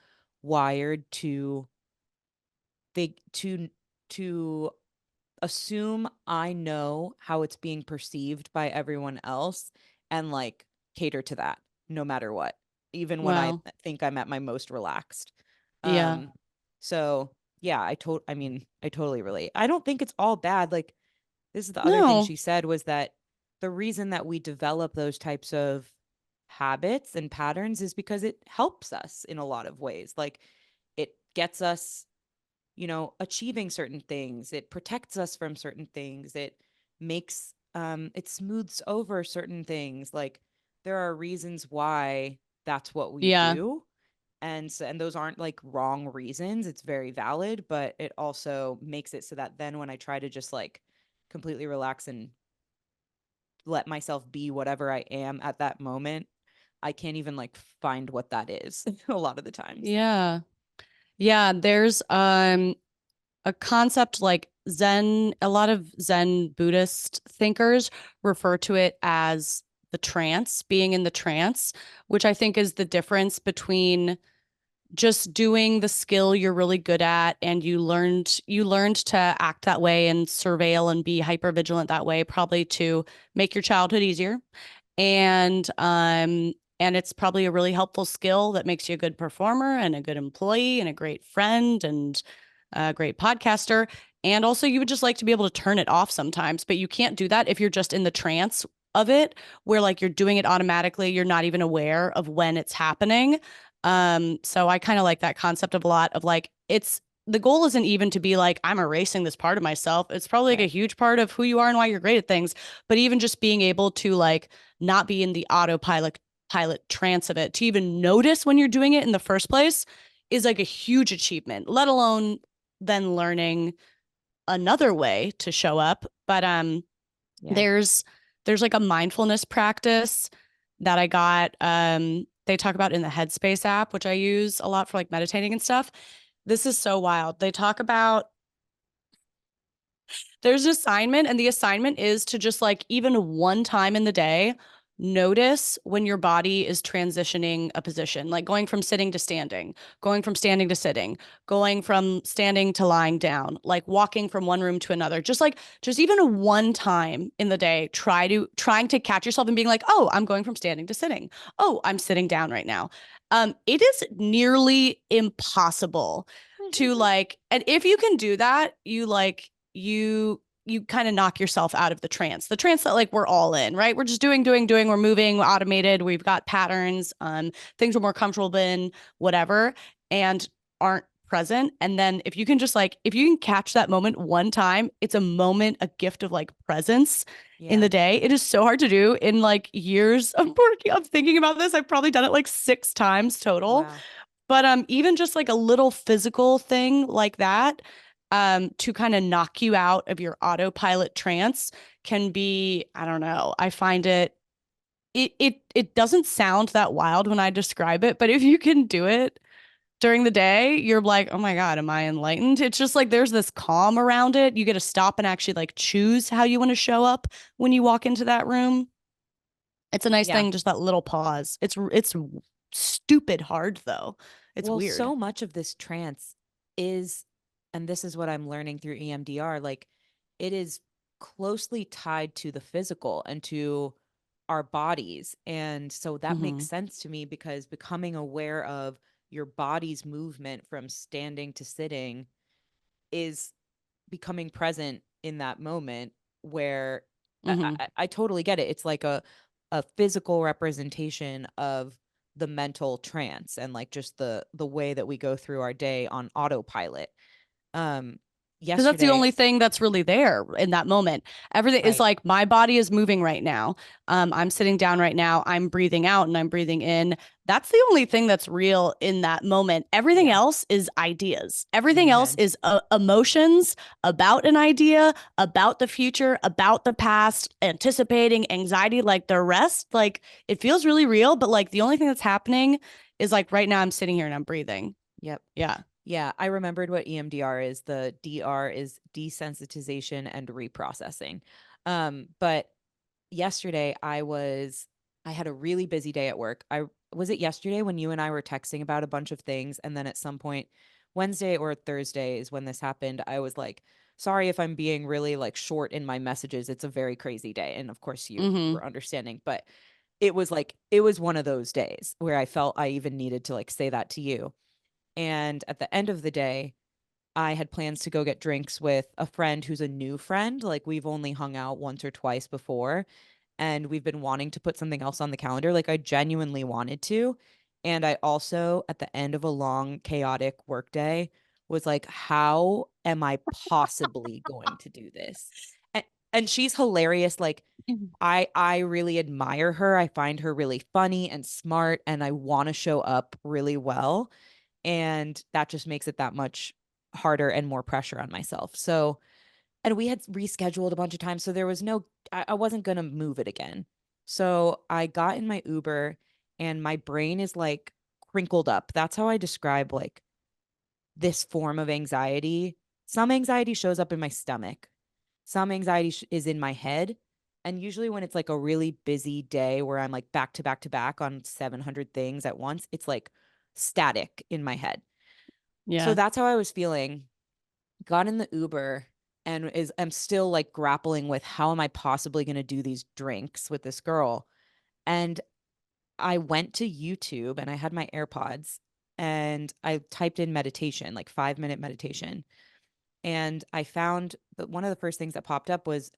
Speaker 2: wired to think to assume I know how it's being perceived by everyone else and like cater to that no matter what, even when I
Speaker 1: Well,
Speaker 2: think I'm at my most relaxed.
Speaker 1: yeah.
Speaker 2: Um so yeah, I mean, I totally relate. I don't think it's all bad. Like this is the other thing
Speaker 1: No.
Speaker 2: she said was that the reason that we develop those types of habits and patterns is because it helps us in a lot of ways. Like it gets us, you know, achieving certain things. It protects us from certain things. It makes it smooths over certain things. Like there are reasons why that's what we
Speaker 1: Yeah.
Speaker 2: do. And so, and those aren't like wrong reasons. It's very valid, but it also makes it so that then when I try to just like completely relax and let myself be whatever I am at that moment, I can't even like find what that is a lot of the times.
Speaker 1: Yeah. Yeah, there's a concept like Zen, a lot of Zen Buddhist thinkers refer to it as the trance, being in the trance, which I think is the difference between just doing the skill you're really good at and you learned to act that way and surveil and be hyper vigilant that way, probably to make your childhood easier. And it's probably a really helpful skill that makes you a good performer and a good employee and a great friend and a great podcaster. And also you would just like to be able to turn it off sometimes, but you can't do that if you're just in the trance of it, where like you're doing it automatically, you're not even aware of when it's happening. So I kind of like that concept of a lot of like it's the goal isn't even to be like I'm erasing this part of myself. It's probably like a
Speaker 2: Right.
Speaker 1: huge part of who you are and why you're great at things, but even just being able to like not be in the autopilot trance of it, to even notice when you're doing it in the first place is like a huge achievement, let alone then learning another way to show up. But
Speaker 2: Yeah.
Speaker 1: there's there's like a mindfulness practice that I got they talk about in the Headspace app, which I use a lot for like meditating and stuff. This is so wild. They talk about there's an assignment, and the assignment is to just like even one time in the day, notice when your body is transitioning a position, like going from sitting to standing, going from standing to sitting, going from standing to lying down, like walking from one room to another. Just even one time in the day, trying to catch yourself and being like, oh, I'm going from standing to sitting. Oh, I'm sitting down right now. It is nearly impossible to like, and if you can do that, you kind of knock yourself out of the trance that like we're all in, right? We're just doing, we're moving, we're automated, we've got patterns, things we're more comfortable in, whatever, and aren't present. And then if you can just like if you can catch that moment one time, it's a moment, a gift of like presence in
Speaker 2: Yeah.
Speaker 1: the day. It is so hard to do in like years of working of thinking about this. I've probably done it like 6 times total.
Speaker 2: Wow.
Speaker 1: But even just like a little physical thing like that, to kind of knock you out of your autopilot trance can be, I don't know. I find it doesn't sound that wild when I describe it, but if you can do it during the day, you're like, oh my God, am I enlightened? It's just like there's this calm around it. You get to stop and actually like choose how you want to show up when you walk into that room. It's a nice
Speaker 2: Yeah.
Speaker 1: thing, just that little pause. It's stupid hard though. It's
Speaker 2: Well,
Speaker 1: weird.
Speaker 2: so much of this trance is, and this is what I'm learning through EMDR, like it is closely tied to the physical and to our bodies. And so that makes
Speaker 1: Hmm.
Speaker 2: sense to me because becoming aware of your body's movement from standing to sitting is becoming present in that moment where
Speaker 1: Hmm.
Speaker 2: I totally get it. It's like a physical representation of the mental trance and like just the way that we go through our day on autopilot. Um
Speaker 1: Because that's the
Speaker 2: yesterday,
Speaker 1: only thing that's really there in that moment. Everything is
Speaker 2: right.
Speaker 1: like my body is moving right now. I'm sitting down right now. I'm breathing out and I'm breathing in. That's the only thing that's real in that moment. Everything
Speaker 2: Yeah.
Speaker 1: else is ideas.
Speaker 2: In
Speaker 1: Everything
Speaker 2: your
Speaker 1: else
Speaker 2: head.
Speaker 1: is emotions about an idea, about the future, about the past, anticipating, anxiety, like the rest. Like it feels really real, but like the only thing that's happening is like right now I'm sitting here and I'm breathing.
Speaker 2: Yep.
Speaker 1: Yeah.
Speaker 2: Yeah, I remembered what EMDR is. The DR is desensitization and reprocessing. But yesterday I had a really busy day at work. I was it yesterday when you and I were texting about a bunch of things, and then at some point Wednesday or Thursday is when this happened. I was like, sorry if I'm being really like short in my messages. It's a very crazy day. And of course you
Speaker 1: Mm-hmm.
Speaker 2: were understanding, but it was like it was one of those days where I felt I even needed to like say that to you. And at the end of the day, I had plans to go get drinks with a friend who's a new friend. Like we've only hung out once or twice before, and we've been wanting to put something else on the calendar. Like I genuinely wanted to. And I also, at the end of a long, chaotic workday, was like, how am I possibly going to do this? And, and she's hilarious. Like I really admire her. I find her really funny and smart, and I want to show up really well. And that just makes it that much harder and more pressure on myself. So, and we had rescheduled a bunch of times. So there was no, I wasn't going to move it again. So I got in my Uber and my brain is like crinkled up. That's how I describe like this form of anxiety. Some anxiety shows up in my stomach, some anxiety is in my head. And usually, when it's like a really busy day where I'm like back to back to back on 700 things at once, it's like static in my head. So
Speaker 1: Yeah.
Speaker 2: that's how I was feeling. Got in the Uber and I'm still like grappling with how am I possibly going to do these drinks with this girl. And I went to YouTube and I had my AirPods and I typed in meditation, like 5-minute meditation. And I found that one of the first things that popped up was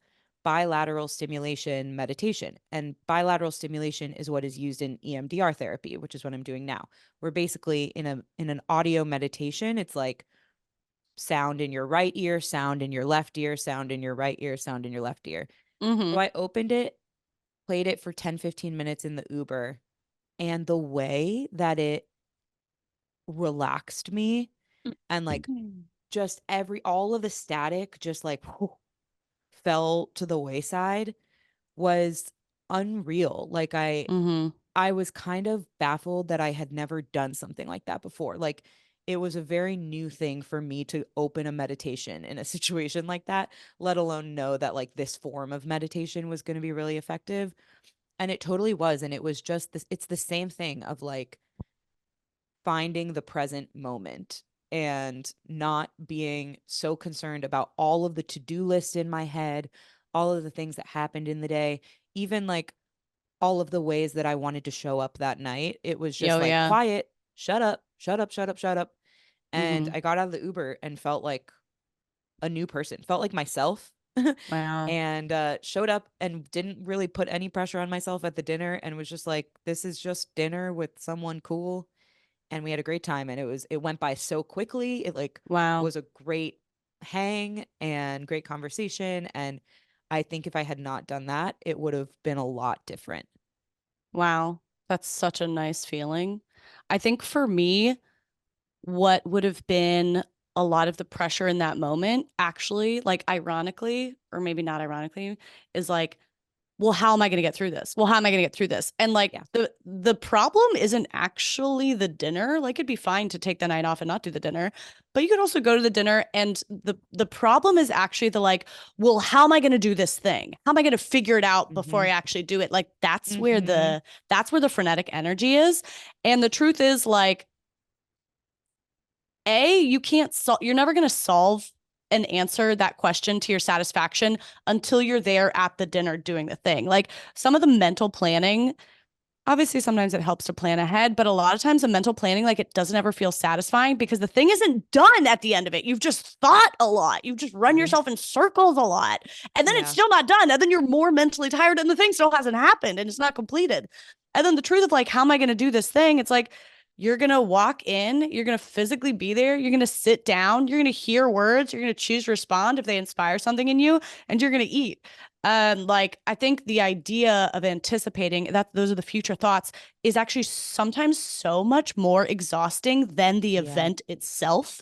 Speaker 2: bilateral stimulation meditation. And bilateral stimulation is what is used in EMDR therapy, which is what I'm doing now. We're basically in an audio meditation. It's like sound in your right ear, sound in your left ear, sound in your right ear, sound in your left ear.
Speaker 1: Mm-hmm.
Speaker 2: So I opened it, played it for 10, 15 minutes in the Uber, and the way that it relaxed me and like just all of the static just like fell to the wayside was unreal. Like
Speaker 1: Mm-hmm.
Speaker 2: I was kind of baffled that I had never done something like that before. Like it was a very new thing for me to open a meditation in a situation like that, let alone know that like this form of meditation was going to be really effective. And it totally was. And it was just this, it's the same thing of like finding the present moment and not being so concerned about all of the to-do list in my head, all of the things that happened in the day, even like all of the ways that I wanted to show up that night. It was just
Speaker 1: Oh
Speaker 2: like
Speaker 1: yeah.
Speaker 2: quiet, shut up, shut up, shut up, shut up. And
Speaker 1: Mm-hmm.
Speaker 2: I got out of the Uber and felt like a new person, felt like myself.
Speaker 1: Wow.
Speaker 2: And showed up and didn't really put any pressure on myself at the dinner and was just like, this is just dinner with someone cool. And we had a great time and it went by so quickly. It like
Speaker 1: Wow.
Speaker 2: was a great hang and great conversation. And I think if I had not done that, it would have been a lot different.
Speaker 1: Wow. That's such a nice feeling. I think for me, what would have been a lot of the pressure in that moment, actually, like ironically, or maybe not ironically, is like well, how am I going to get through this? Well, how am I going to get through this? And like
Speaker 2: Yeah.
Speaker 1: the problem isn't actually the dinner. Like it'd be fine to take the night off and not do the dinner, but you could also go to the dinner and the problem is actually the like, well, how am I going to do this thing? How am I going to figure it out before
Speaker 2: Mm-hmm.
Speaker 1: I actually do it? Like
Speaker 2: Mm-hmm.
Speaker 1: that's where the frenetic energy is. And the truth is like you can't you're never going to solve and answer that question to your satisfaction until you're there at the dinner doing the thing. Like some of the mental planning obviously sometimes it helps to plan ahead, but a lot of times the mental planning, like it doesn't ever feel satisfying because the thing isn't done at the end of it. You've just thought a lot. You've just run
Speaker 2: Yeah.
Speaker 1: yourself in circles a lot. And then it's
Speaker 2: Yeah.
Speaker 1: still not done. And then you're more mentally tired and the thing still hasn't happened and it's not completed. And then the truth of like, how am I going to do this thing? It's like, you're going to walk in, you're going to physically be there, you're going to sit down, you're going to hear words, you're going to choose to respond if they inspire something in you, and you're going to eat. Like I think the idea of anticipating that those are the future thoughts is actually sometimes so much more exhausting than the
Speaker 2: Yeah.
Speaker 1: event itself.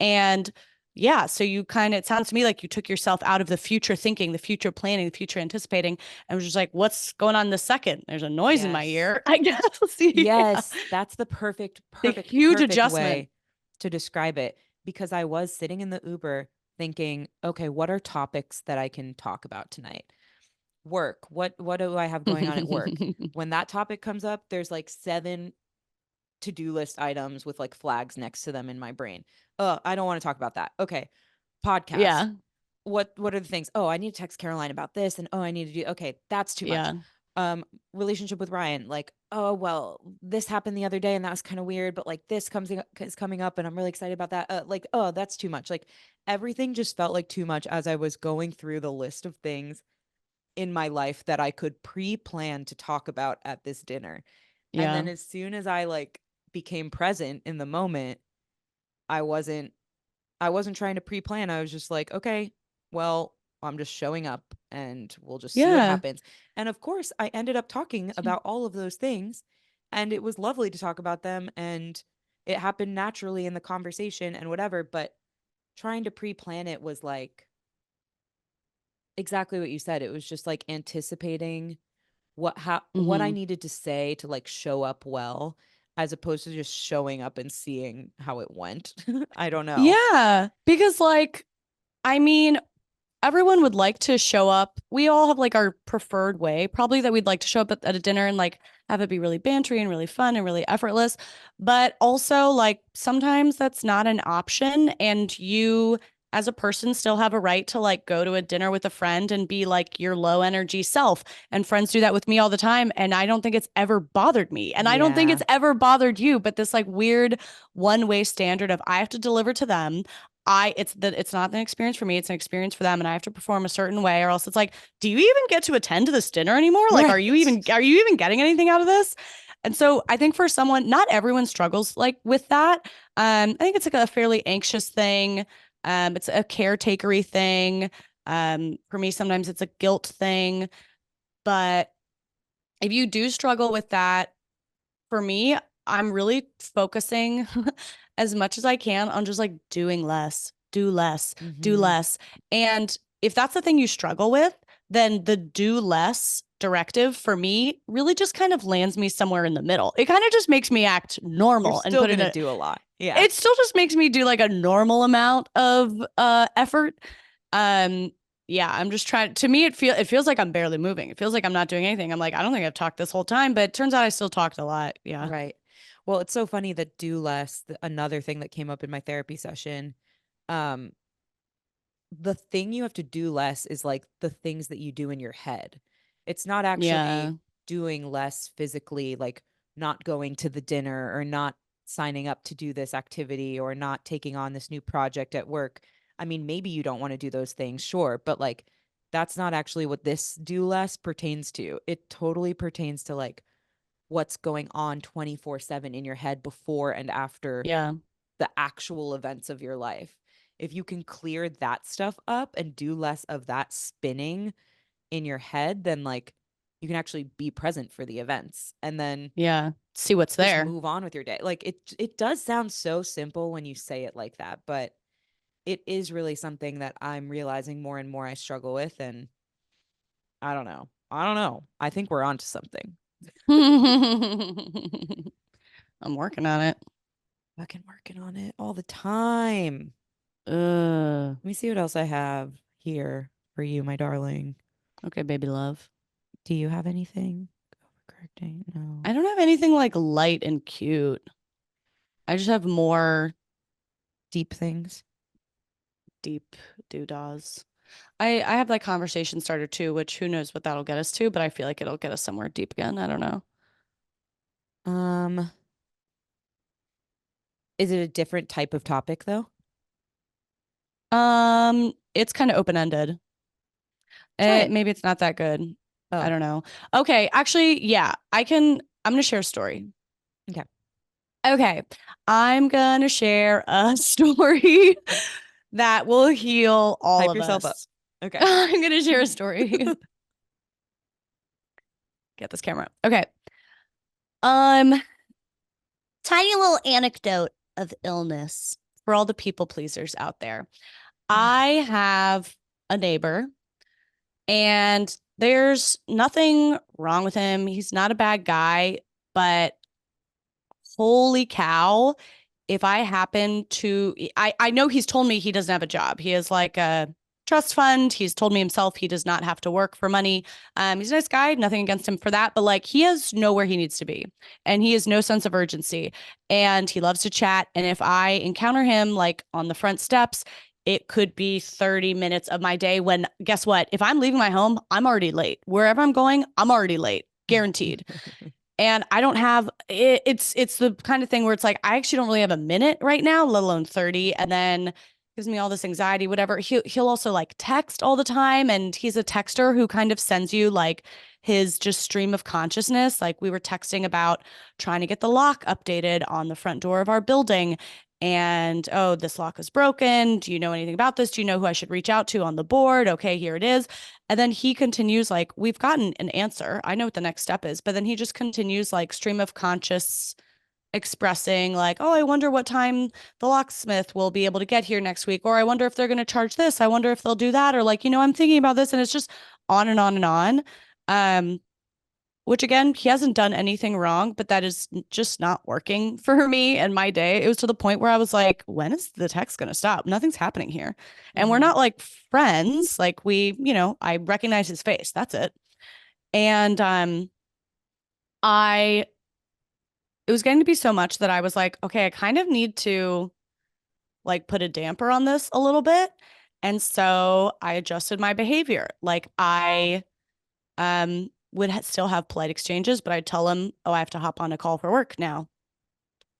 Speaker 1: And yeah, so you kind of, it sounds to me like you took yourself out of the future thinking, the future planning, the future anticipating, and was just like, what's going on this second? There's a noise in my
Speaker 2: Yes.
Speaker 1: ear. I guess. Yeah.
Speaker 2: Yes, that's the perfect,
Speaker 1: A
Speaker 2: perfect,
Speaker 1: huge
Speaker 2: perfect
Speaker 1: adjustment.
Speaker 2: way to describe it because I was sitting in the Uber thinking, okay, what are topics that I can talk about tonight? Work. What do I have going on at work? When that topic comes up, there's like seven to-do list items with like flags next to them in my brain. I don't want to talk about that. Okay. Podcast.
Speaker 1: Yeah.
Speaker 2: What are the things? Oh, I need to text Caroline about this and oh, I need to do okay, that's too much.
Speaker 1: Yeah.
Speaker 2: Um relationship with Ryan, like, oh, well, this happened the other day and that was kind of weird, but like this is coming up and I'm really excited about that. Like, oh, that's too much. Like everything just felt like too much as I was going through the list of things in my life that I could pre-plan to talk about at this dinner. And
Speaker 1: Yeah.
Speaker 2: then as soon as I like became present in the moment, I wasn't I wasn't trying to pre-plan. I was just like, okay, well, I'm just showing up and we'll just see what
Speaker 1: Yeah.
Speaker 2: happens. And of course, I ended up talking about all of those things and it was lovely to talk about them and it happened naturally in the conversation and whatever, but trying to pre-plan it was like exactly what you said. It was just like anticipating what I
Speaker 1: Mm-hmm.
Speaker 2: needed to say to like show up well as opposed to just showing up and seeing how it went. I don't know.
Speaker 1: Yeah. Because like, I mean, everyone would like to show up. We all have like our preferred way, probably that we'd like to show up at a dinner and like have it be really bantery and really fun and really effortless. But also, like, sometimes that's not an option. And you, as a person, still have a right to like go to a dinner with a friend and be like your low energy self. And friends do that with me all the time. And I don't think it's ever bothered me. And I don't think
Speaker 2: Yeah.
Speaker 1: it's ever bothered you. But this like weird one way standard of I have to deliver to them. It's not an experience for me, it's an experience for them and I have to perform a certain way or else it's like, do you even get to attend to this dinner anymore? Like
Speaker 2: Right.
Speaker 1: are you even getting anything out of this? And so I think for someone, not everyone struggles like with that. I think it's like a fairly anxious thing. It's a caretakery thing. For me, sometimes it's a guilt thing. But if you do struggle with that, for me, I'm really focusing as much as I can on just like doing less, do less, do
Speaker 2: Mhm.
Speaker 1: less. And if that's the thing you struggle with, then the do less directive for me really just kind of lands me somewhere in the middle. It kind of just makes me act
Speaker 2: You're
Speaker 1: normal and
Speaker 2: still
Speaker 1: put in
Speaker 2: gonna
Speaker 1: a,
Speaker 2: do a lot. Yeah.
Speaker 1: it still just makes me do like a normal amount of effort. Um yeah, I'm just trying to me it feels like I'm barely moving. It feels like I'm not doing anything. I'm like, I don't think I've talked this whole time, but it turns out I still talked a lot. Yeah.
Speaker 2: Right. Well, it's so funny that do less, another thing that came up in my therapy session. Um, the thing you have to do less is like the things that you do in your head. It's not
Speaker 1: Yeah.
Speaker 2: actually doing less physically, like not going to the dinner or not signing up to do this activity or not taking on this new project at work. I mean, maybe you don't want to do those things, sure, but like that's not actually what this do less pertains to. It totally pertains to like what's going on 24/7 in your head before and after
Speaker 1: Yeah.
Speaker 2: the actual events of your life. If you can clear that stuff up and do less of that spinning in your head, then like you can actually be present for the events and then
Speaker 1: Yeah. See what's
Speaker 2: just
Speaker 1: there.
Speaker 2: move on with your day. Like it does sound so simple when you say it like that, but it is really something that I'm realizing more and more I struggle with and I don't know. I don't know. I think we're onto something.
Speaker 1: I'm working on it.
Speaker 2: Fucking working on it all the time.
Speaker 1: Uh,
Speaker 2: Let me see what else I have here for you, my darling.
Speaker 1: okay, baby love.
Speaker 2: Do you have anything? Overcorrecting? No.
Speaker 1: I don't have anything like light and cute. I just have more
Speaker 2: Deep things?
Speaker 1: deep doodads. I have like conversation starter too, which who knows what that'll get us to, but I feel like it'll get us somewhere deep again. I don't know.
Speaker 2: Um, is it a different type of topic though?
Speaker 1: It's kind of open-ended.
Speaker 2: Try it.
Speaker 1: Maybe it's not that good. I
Speaker 2: Oh,
Speaker 1: don't know. Okay, actually, yeah, I'm gonna share a story.
Speaker 2: okay.
Speaker 1: Okay, I'm gonna share a story that will heal all
Speaker 2: Hype
Speaker 1: of
Speaker 2: yourself up.
Speaker 1: us.
Speaker 2: Okay.
Speaker 1: I'm gonna share a story. Get this camera. Okay. Um, Tiny little anecdote of illness for all the people pleasers out there. I have a neighbor and there's nothing wrong with him. He's not a bad guy, but holy cow, if I happen to, I know he's told me he doesn't have a job. He has like a trust fund. He's told me himself he does not have to work for money. He's a nice guy, nothing against him for that, but like he has nowhere he needs to be and he has no sense of urgency and he loves to chat. And if I encounter him like on the front steps, it could be 30 minutes of my day when guess what? If I'm leaving my home, I'm already late. Wherever I'm going, I'm already late, guaranteed. And I don't have it, it's the kind of thing where it's like I actually don't really have a minute right now, let alone 30, and then gives me all this anxiety, whatever. He'll also like text all the time, and he's a texter who kind of sends you like his just stream of consciousness. Like we were texting about trying to get the lock updated on the front door of our building. And oh, this lock is broken. Do you know anything about this? Do you know who I should reach out to on the board? Okay, here it is. And then he continues like, we've gotten an answer. I know what the next step is. But then he just continues like stream of conscious expressing like, oh, I wonder what time the locksmith will be able to get here next week. Or I wonder if they're going to charge this. I wonder if they'll do that. Or like, I'm thinking about this. And it's just on and on and on. Um, which again, he hasn't done anything wrong, but that is just not working for me and my day. It was to the point where I was like, when is the text going to stop? Nothing's happening here. And we're
Speaker 2: Mm-hmm.
Speaker 1: not like friends. Like I recognize his face. That's it. And I it was getting to be so much that I was like, okay, I kind of need to like put a damper on this a little bit. And so I adjusted my behavior. Like I would still have polite exchanges, but I'd tell him, "Oh, I have to hop on a call for work now.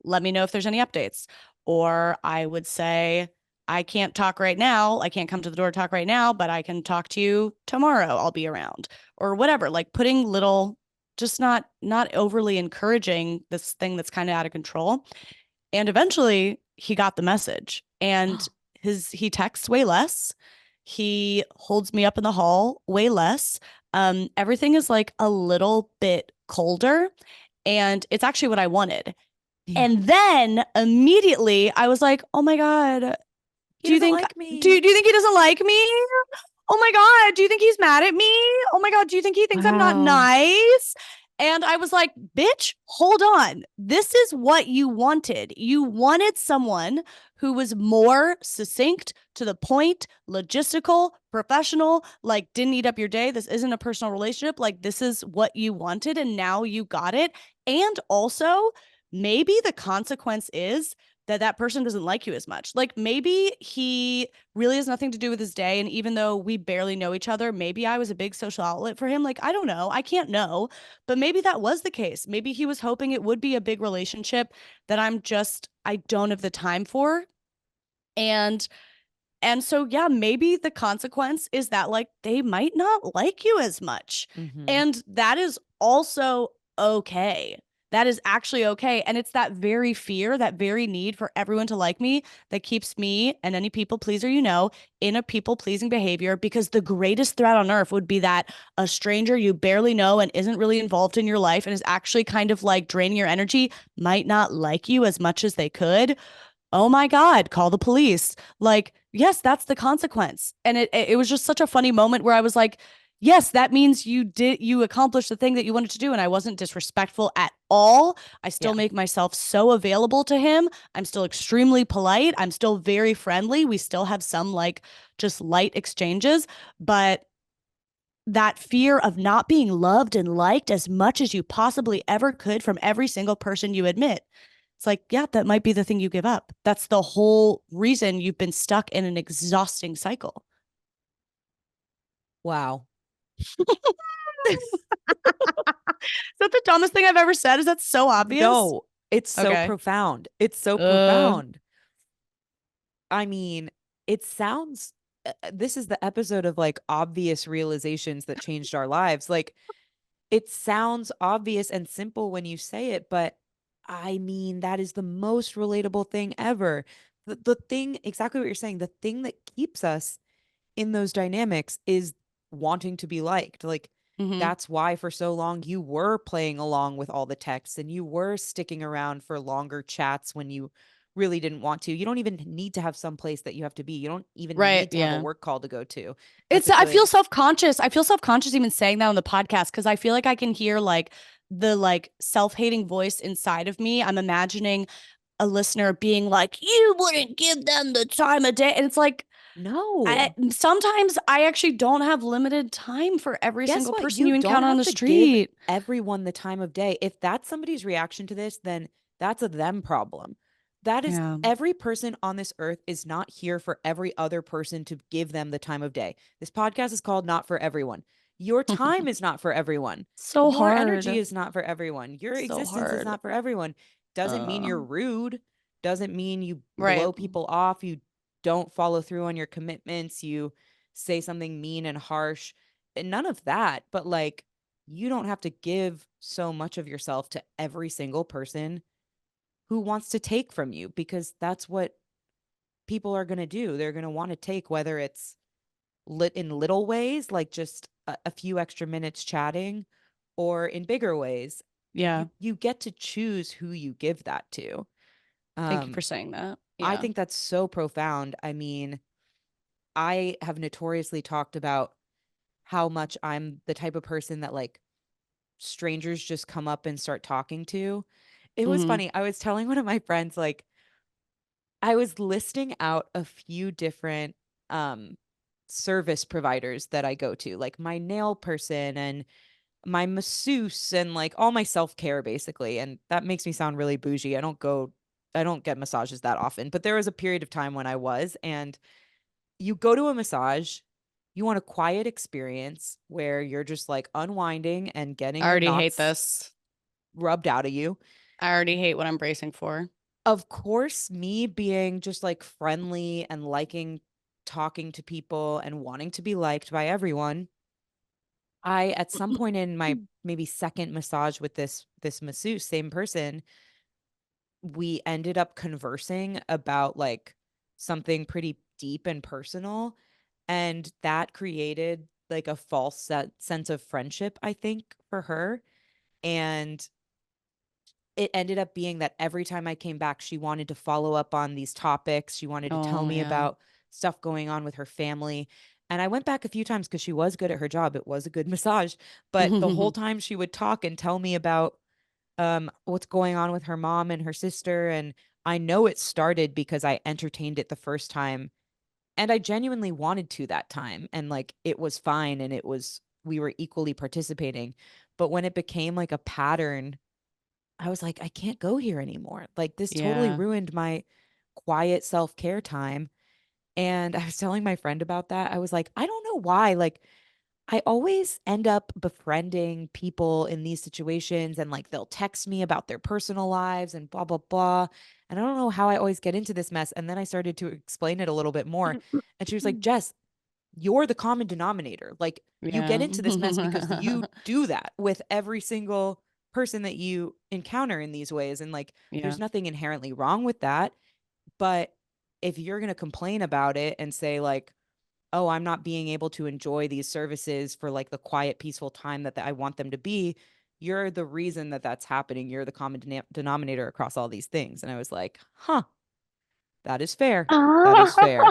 Speaker 1: Let me know if there's any updates." Or I would say, "I can't talk right now. I can't come to the door to talk right now, but I can talk to you tomorrow. I'll be around." Or whatever, like putting little just not overly encouraging this thing that's kind of out of control. And eventually he got the message and he texts way less. He holds me up in the hall way less. Everything is like a little bit colder and it's actually what I wanted.
Speaker 2: Yeah.
Speaker 1: And then immediately I was like, "Oh my God,
Speaker 2: He
Speaker 1: do you
Speaker 2: doesn't
Speaker 1: think
Speaker 2: like
Speaker 1: do
Speaker 2: me.
Speaker 1: you think he doesn't like me? Oh my God, do you think he's mad at me? Oh my God, do you think he thinks I'm not
Speaker 2: Wow.
Speaker 1: nice?" And I was like, "Bitch, hold on. This is what you wanted. You wanted someone who was more succinct, to the point, logistical, professional, like didn't eat up your day. This isn't a personal relationship. Like, this is what you wanted, and now you got it. And also, maybe the consequence is that person doesn't like you as much. Like maybe he really has nothing to do with his day. And even though we barely know each other, maybe I was a big social outlet for him. Like, I don't know. I can't know. But maybe that was the case. Maybe he was hoping it would be a big relationship that I don't have the time for. And so, yeah, maybe the consequence is that like they might not like you as much.
Speaker 2: Mm-hmm.
Speaker 1: And that is also okay. That is actually okay. And it's that very fear, that very need for everyone to like me that keeps me and any people pleaser in a people pleasing behavior. Because the greatest threat on earth would be that a stranger you barely know and isn't really involved in your life and is actually kind of like draining your energy might not like you as much as they could. Oh my God, call the police. Like, yes, that's the consequence. And it was just such a funny moment where I was like, yes, that means you accomplished the thing that you wanted to do. And I wasn't disrespectful at all. I
Speaker 2: Yeah.
Speaker 1: still make myself so available to him. I'm still extremely polite. I'm still very friendly. We still have some like just light exchanges, but that fear of not being loved and liked as much as you possibly ever could from every single person you admit. It's like, yeah, that might be the thing you give up. That's the whole reason you've been stuck in an exhausting cycle.
Speaker 2: Wow.
Speaker 1: Is that the dumbest thing I've ever said? Is that so obvious?
Speaker 2: No, it's so
Speaker 1: Okay.
Speaker 2: profound. It's so
Speaker 1: Uh,
Speaker 2: profound. I mean, it sounds this is the episode of like obvious realizations that changed our lives. Like it sounds obvious and simple when you say it, but I mean, that is the most relatable thing ever. The thing, exactly what you're saying, the thing that keeps us in those dynamics is wanting to be liked. Like,
Speaker 1: mhm.
Speaker 2: that's why for so long you were playing along with all the texts and you were sticking around for longer chats when you really didn't want to. You don't even need to have some place that you have to be. You don't even
Speaker 1: Right.
Speaker 2: need to have a
Speaker 1: Yeah.
Speaker 2: work call to go to. That's
Speaker 1: It's,
Speaker 2: a
Speaker 1: I feel
Speaker 2: good.
Speaker 1: self-conscious. I feel self-conscious even saying that on the podcast because I feel like I can hear like the like self-hating voice inside of me. I'm imagining a listener being like, "You wouldn't give them the time of day." And it's like,
Speaker 2: No.
Speaker 1: sometimes I actually don't have limited time for every
Speaker 2: Guess
Speaker 1: single
Speaker 2: what?
Speaker 1: person
Speaker 2: You
Speaker 1: you
Speaker 2: don't
Speaker 1: encounter on
Speaker 2: have
Speaker 1: the
Speaker 2: to give
Speaker 1: street.
Speaker 2: everyone the time of day. If that's somebody's reaction to this, then that's a them problem. That is
Speaker 1: Yeah.
Speaker 2: every person on this earth is not here for every other person to give them the time of day. This podcast is called Not for Everyone. Your time is not for everyone.
Speaker 1: So
Speaker 2: Your energy
Speaker 1: hard.
Speaker 2: is not for everyone. Your
Speaker 1: So
Speaker 2: existence is
Speaker 1: hard.
Speaker 2: not for everyone. Doesn't mean
Speaker 1: Uh,
Speaker 2: you're rude. Doesn't mean you
Speaker 1: right.
Speaker 2: blow people off. You don't follow through on your commitments. You say something mean and harsh, none of that, but like you don't have to give so much of yourself to every single person who wants to take from you because that's what people are going to do. They're going to want to take whether it's lit in little ways like just a few extra minutes chatting or in bigger ways.
Speaker 1: Yeah.
Speaker 2: You get to choose who you give that to.
Speaker 1: Thank you
Speaker 2: Um
Speaker 1: for saying that.
Speaker 2: I
Speaker 1: Yeah.
Speaker 2: think that's so profound. I mean, I have notoriously talked about how much I'm the type of person that like strangers just come up and start talking to. It was
Speaker 1: Hmm.
Speaker 2: funny. I was telling one of my friends, like, I was listing out a few different um service providers that I go to, like my nail person and my masseuse and like all my self-care basically. And that makes me sound really bougie. I don't get massages that often, but there was a period of time when I was, and you go to a massage, you want a quiet experience where you're just like unwinding and getting
Speaker 1: I
Speaker 2: your
Speaker 1: already hate
Speaker 2: knots
Speaker 1: this.
Speaker 2: rubbed out of you.
Speaker 1: I already hate what I'm bracing for.
Speaker 2: Of course, me being just like friendly and liking talking to people and wanting to be liked by everyone, I at some point in my maybe second massage with this masseuse, same person, we ended up conversing about like something pretty deep and personal, and that created like a false sense of friendship, I think, for her. And it ended up being that every time I came back, she wanted to follow up on these topics. She wanted to tell
Speaker 1: Oh,
Speaker 2: me
Speaker 1: yeah.
Speaker 2: about stuff going on with her family. And I went back a few times because she was good at her job. It was a good massage. But the whole time she would talk and tell me about what's going on with her mom and her sister. And I know it started because I entertained it the first time. And I genuinely wanted to that time. And like it was fine and it was we were equally participating. But when it became like a pattern, I was like, I can't go here anymore. Like, this totally
Speaker 1: Yeah.
Speaker 2: ruined my quiet self care time. And I was telling my friend about that. I was like, I don't know why. Like, I always end up befriending people in these situations and like they'll text me about their personal lives and blah, blah, blah. And I don't know how I always get into this mess. And then I started to explain it a little bit more. And she was like, Jess, you're the common denominator. Like you get
Speaker 1: Yeah.
Speaker 2: into this mess because you do that with every single person that you encounter in these ways. And like,
Speaker 1: Yeah.
Speaker 2: there's nothing inherently wrong with that. But if you're going to complain about it and say, like, oh, I'm not being able to enjoy these services for like the quiet, peaceful time that I want them to be, you're the reason that that's happening. You're the common denominator across all these things. And I was like, huh, that is fair. That is fair.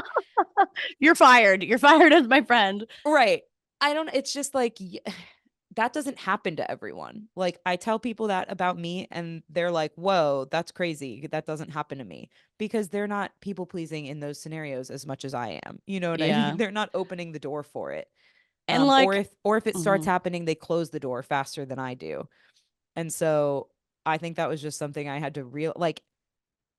Speaker 1: You're fired. You're fired as my friend.
Speaker 2: Right. I don't, it's just like, that doesn't happen to everyone. Like, I tell people that about me, and they're like, whoa, that's crazy. That doesn't happen to me because they're not people pleasing in those scenarios as much as I am. You know what I mean?
Speaker 1: Yeah.
Speaker 2: They're not opening the door for it.
Speaker 1: And
Speaker 2: Or
Speaker 1: like,
Speaker 2: if it starts
Speaker 1: mhm.
Speaker 2: happening, they close the door faster than I do. And so I think that was just something I had to real like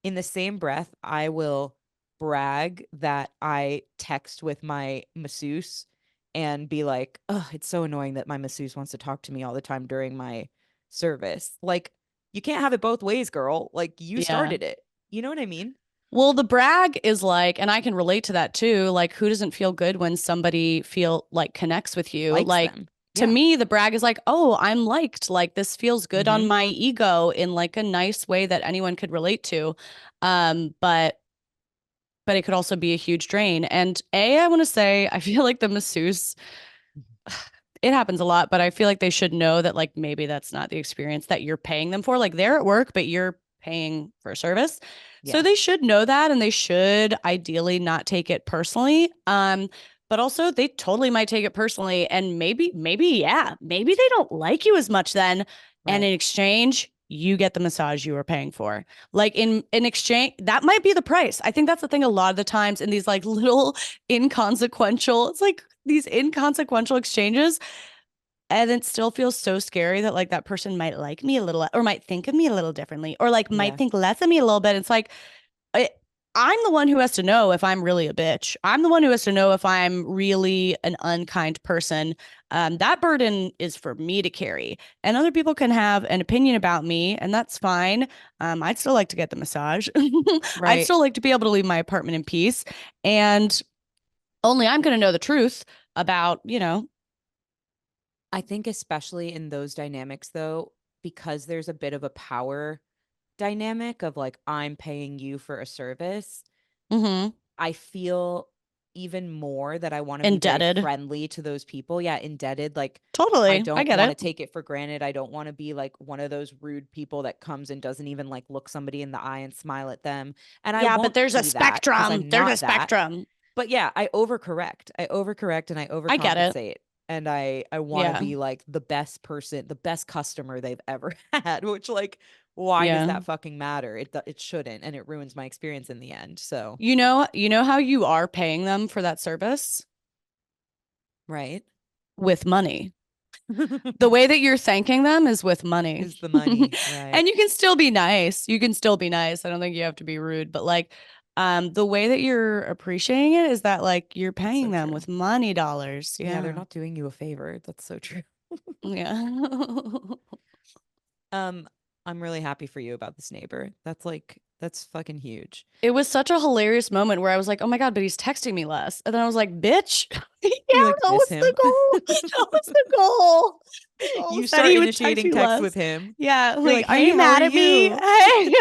Speaker 2: in the same breath, I will brag that I text with my masseuse and be like, oh, it's so annoying that my masseuse wants to talk to me all the time during my service. Like, you can't have it both ways, girl. Like, you
Speaker 1: Yeah.
Speaker 2: started it. You know what I mean?
Speaker 1: Well, the brag is like, and I can relate to that too. Like, who doesn't feel good when somebody feel like connects with you?
Speaker 2: Likes
Speaker 1: Like,
Speaker 2: them.
Speaker 1: to
Speaker 2: Yeah.
Speaker 1: me, the brag is like, oh, I'm liked. Like, this feels good on
Speaker 2: Mm-hmm.
Speaker 1: my ego in like a nice way that anyone could relate to. But it could also be a huge drain. And I want to say, I feel like the masseuse, it happens a lot, but I feel like they should know that like maybe that's not the experience that you're paying them for. Like they're at work, but you're paying for a service. So
Speaker 2: Yeah.
Speaker 1: they should know that and they should ideally not take it personally. But also they totally might take it personally and yeah, maybe they don't like you as much then. And
Speaker 2: Right.
Speaker 1: in exchange, you get the massage you were paying for. Like in exchange, that might be the price. I think that's the thing a lot of the times in these like little inconsequential, it's like these inconsequential exchanges and it still feels so scary that like that person might like me a little or might think of me a little differently or like might
Speaker 2: Yeah.
Speaker 1: think less of me a little bit. It's like I, I'm the one who has to know if I'm really a bitch. I'm the one who has to know if I'm really an unkind person. That burden is for me to carry, and other people can have an opinion about me, and that's fine. I'd still like to get the massage. I'd
Speaker 2: Right.
Speaker 1: still like to be able to leave my apartment in peace, and only I'm going to know the truth about,
Speaker 2: I think, especially in those dynamics, though, because there's a bit of a power dynamic of like, I'm paying you for a service,
Speaker 1: mhm,
Speaker 2: I feel even more that I want to be very
Speaker 1: indebted.
Speaker 2: friendly to those people. Yeah, indebted. Like, I
Speaker 1: Totally. I
Speaker 2: don't
Speaker 1: get
Speaker 2: want to
Speaker 1: it.
Speaker 2: take it for granted. I don't want to be like one of those rude people that comes and doesn't even like look somebody in the eye and smile at them. And I
Speaker 1: Yeah, but
Speaker 2: won't
Speaker 1: there's a
Speaker 2: be that because
Speaker 1: spectrum.
Speaker 2: I'm
Speaker 1: There's a
Speaker 2: not that.
Speaker 1: spectrum.
Speaker 2: But yeah, I overcorrect. I overcorrect and I
Speaker 1: I get it.
Speaker 2: overcompensate. And I want to
Speaker 1: Yeah.
Speaker 2: be like the best person, the best customer they've ever had, which like why does
Speaker 1: Yeah.
Speaker 2: that fucking matter? It shouldn't, and it ruins my experience in the end. So,
Speaker 1: You know how you are paying them for that service?
Speaker 2: right?
Speaker 1: With money. The way that you're thanking them is with money.
Speaker 2: Is the money, right?
Speaker 1: And you can still be nice. You can still be nice. I don't think you have to be rude, but like the way that you're appreciating it is that like you're
Speaker 2: That's
Speaker 1: paying
Speaker 2: so
Speaker 1: them
Speaker 2: true.
Speaker 1: with money dollars.
Speaker 2: Yeah, they're
Speaker 1: Yeah.
Speaker 2: not doing you a favor. That's so true.
Speaker 1: Yeah.
Speaker 2: Um, I'm really happy for you about this neighbor. That's fucking huge.
Speaker 1: It was such a hilarious moment where I was like, "Oh my God, but he's texting me less." And then I was like, "Bitch, yeah,
Speaker 2: You like
Speaker 1: that
Speaker 2: miss
Speaker 1: was the
Speaker 2: him.
Speaker 1: goal. That was the goal. The goal
Speaker 2: You
Speaker 1: was that
Speaker 2: start
Speaker 1: he would text
Speaker 2: initiating
Speaker 1: me
Speaker 2: text with
Speaker 1: less."
Speaker 2: him.
Speaker 1: Yeah,
Speaker 2: You're
Speaker 1: like,
Speaker 2: like,
Speaker 1: "Are
Speaker 2: "Hey,
Speaker 1: you
Speaker 2: how are
Speaker 1: mad at me?"
Speaker 2: you?"
Speaker 1: Hey.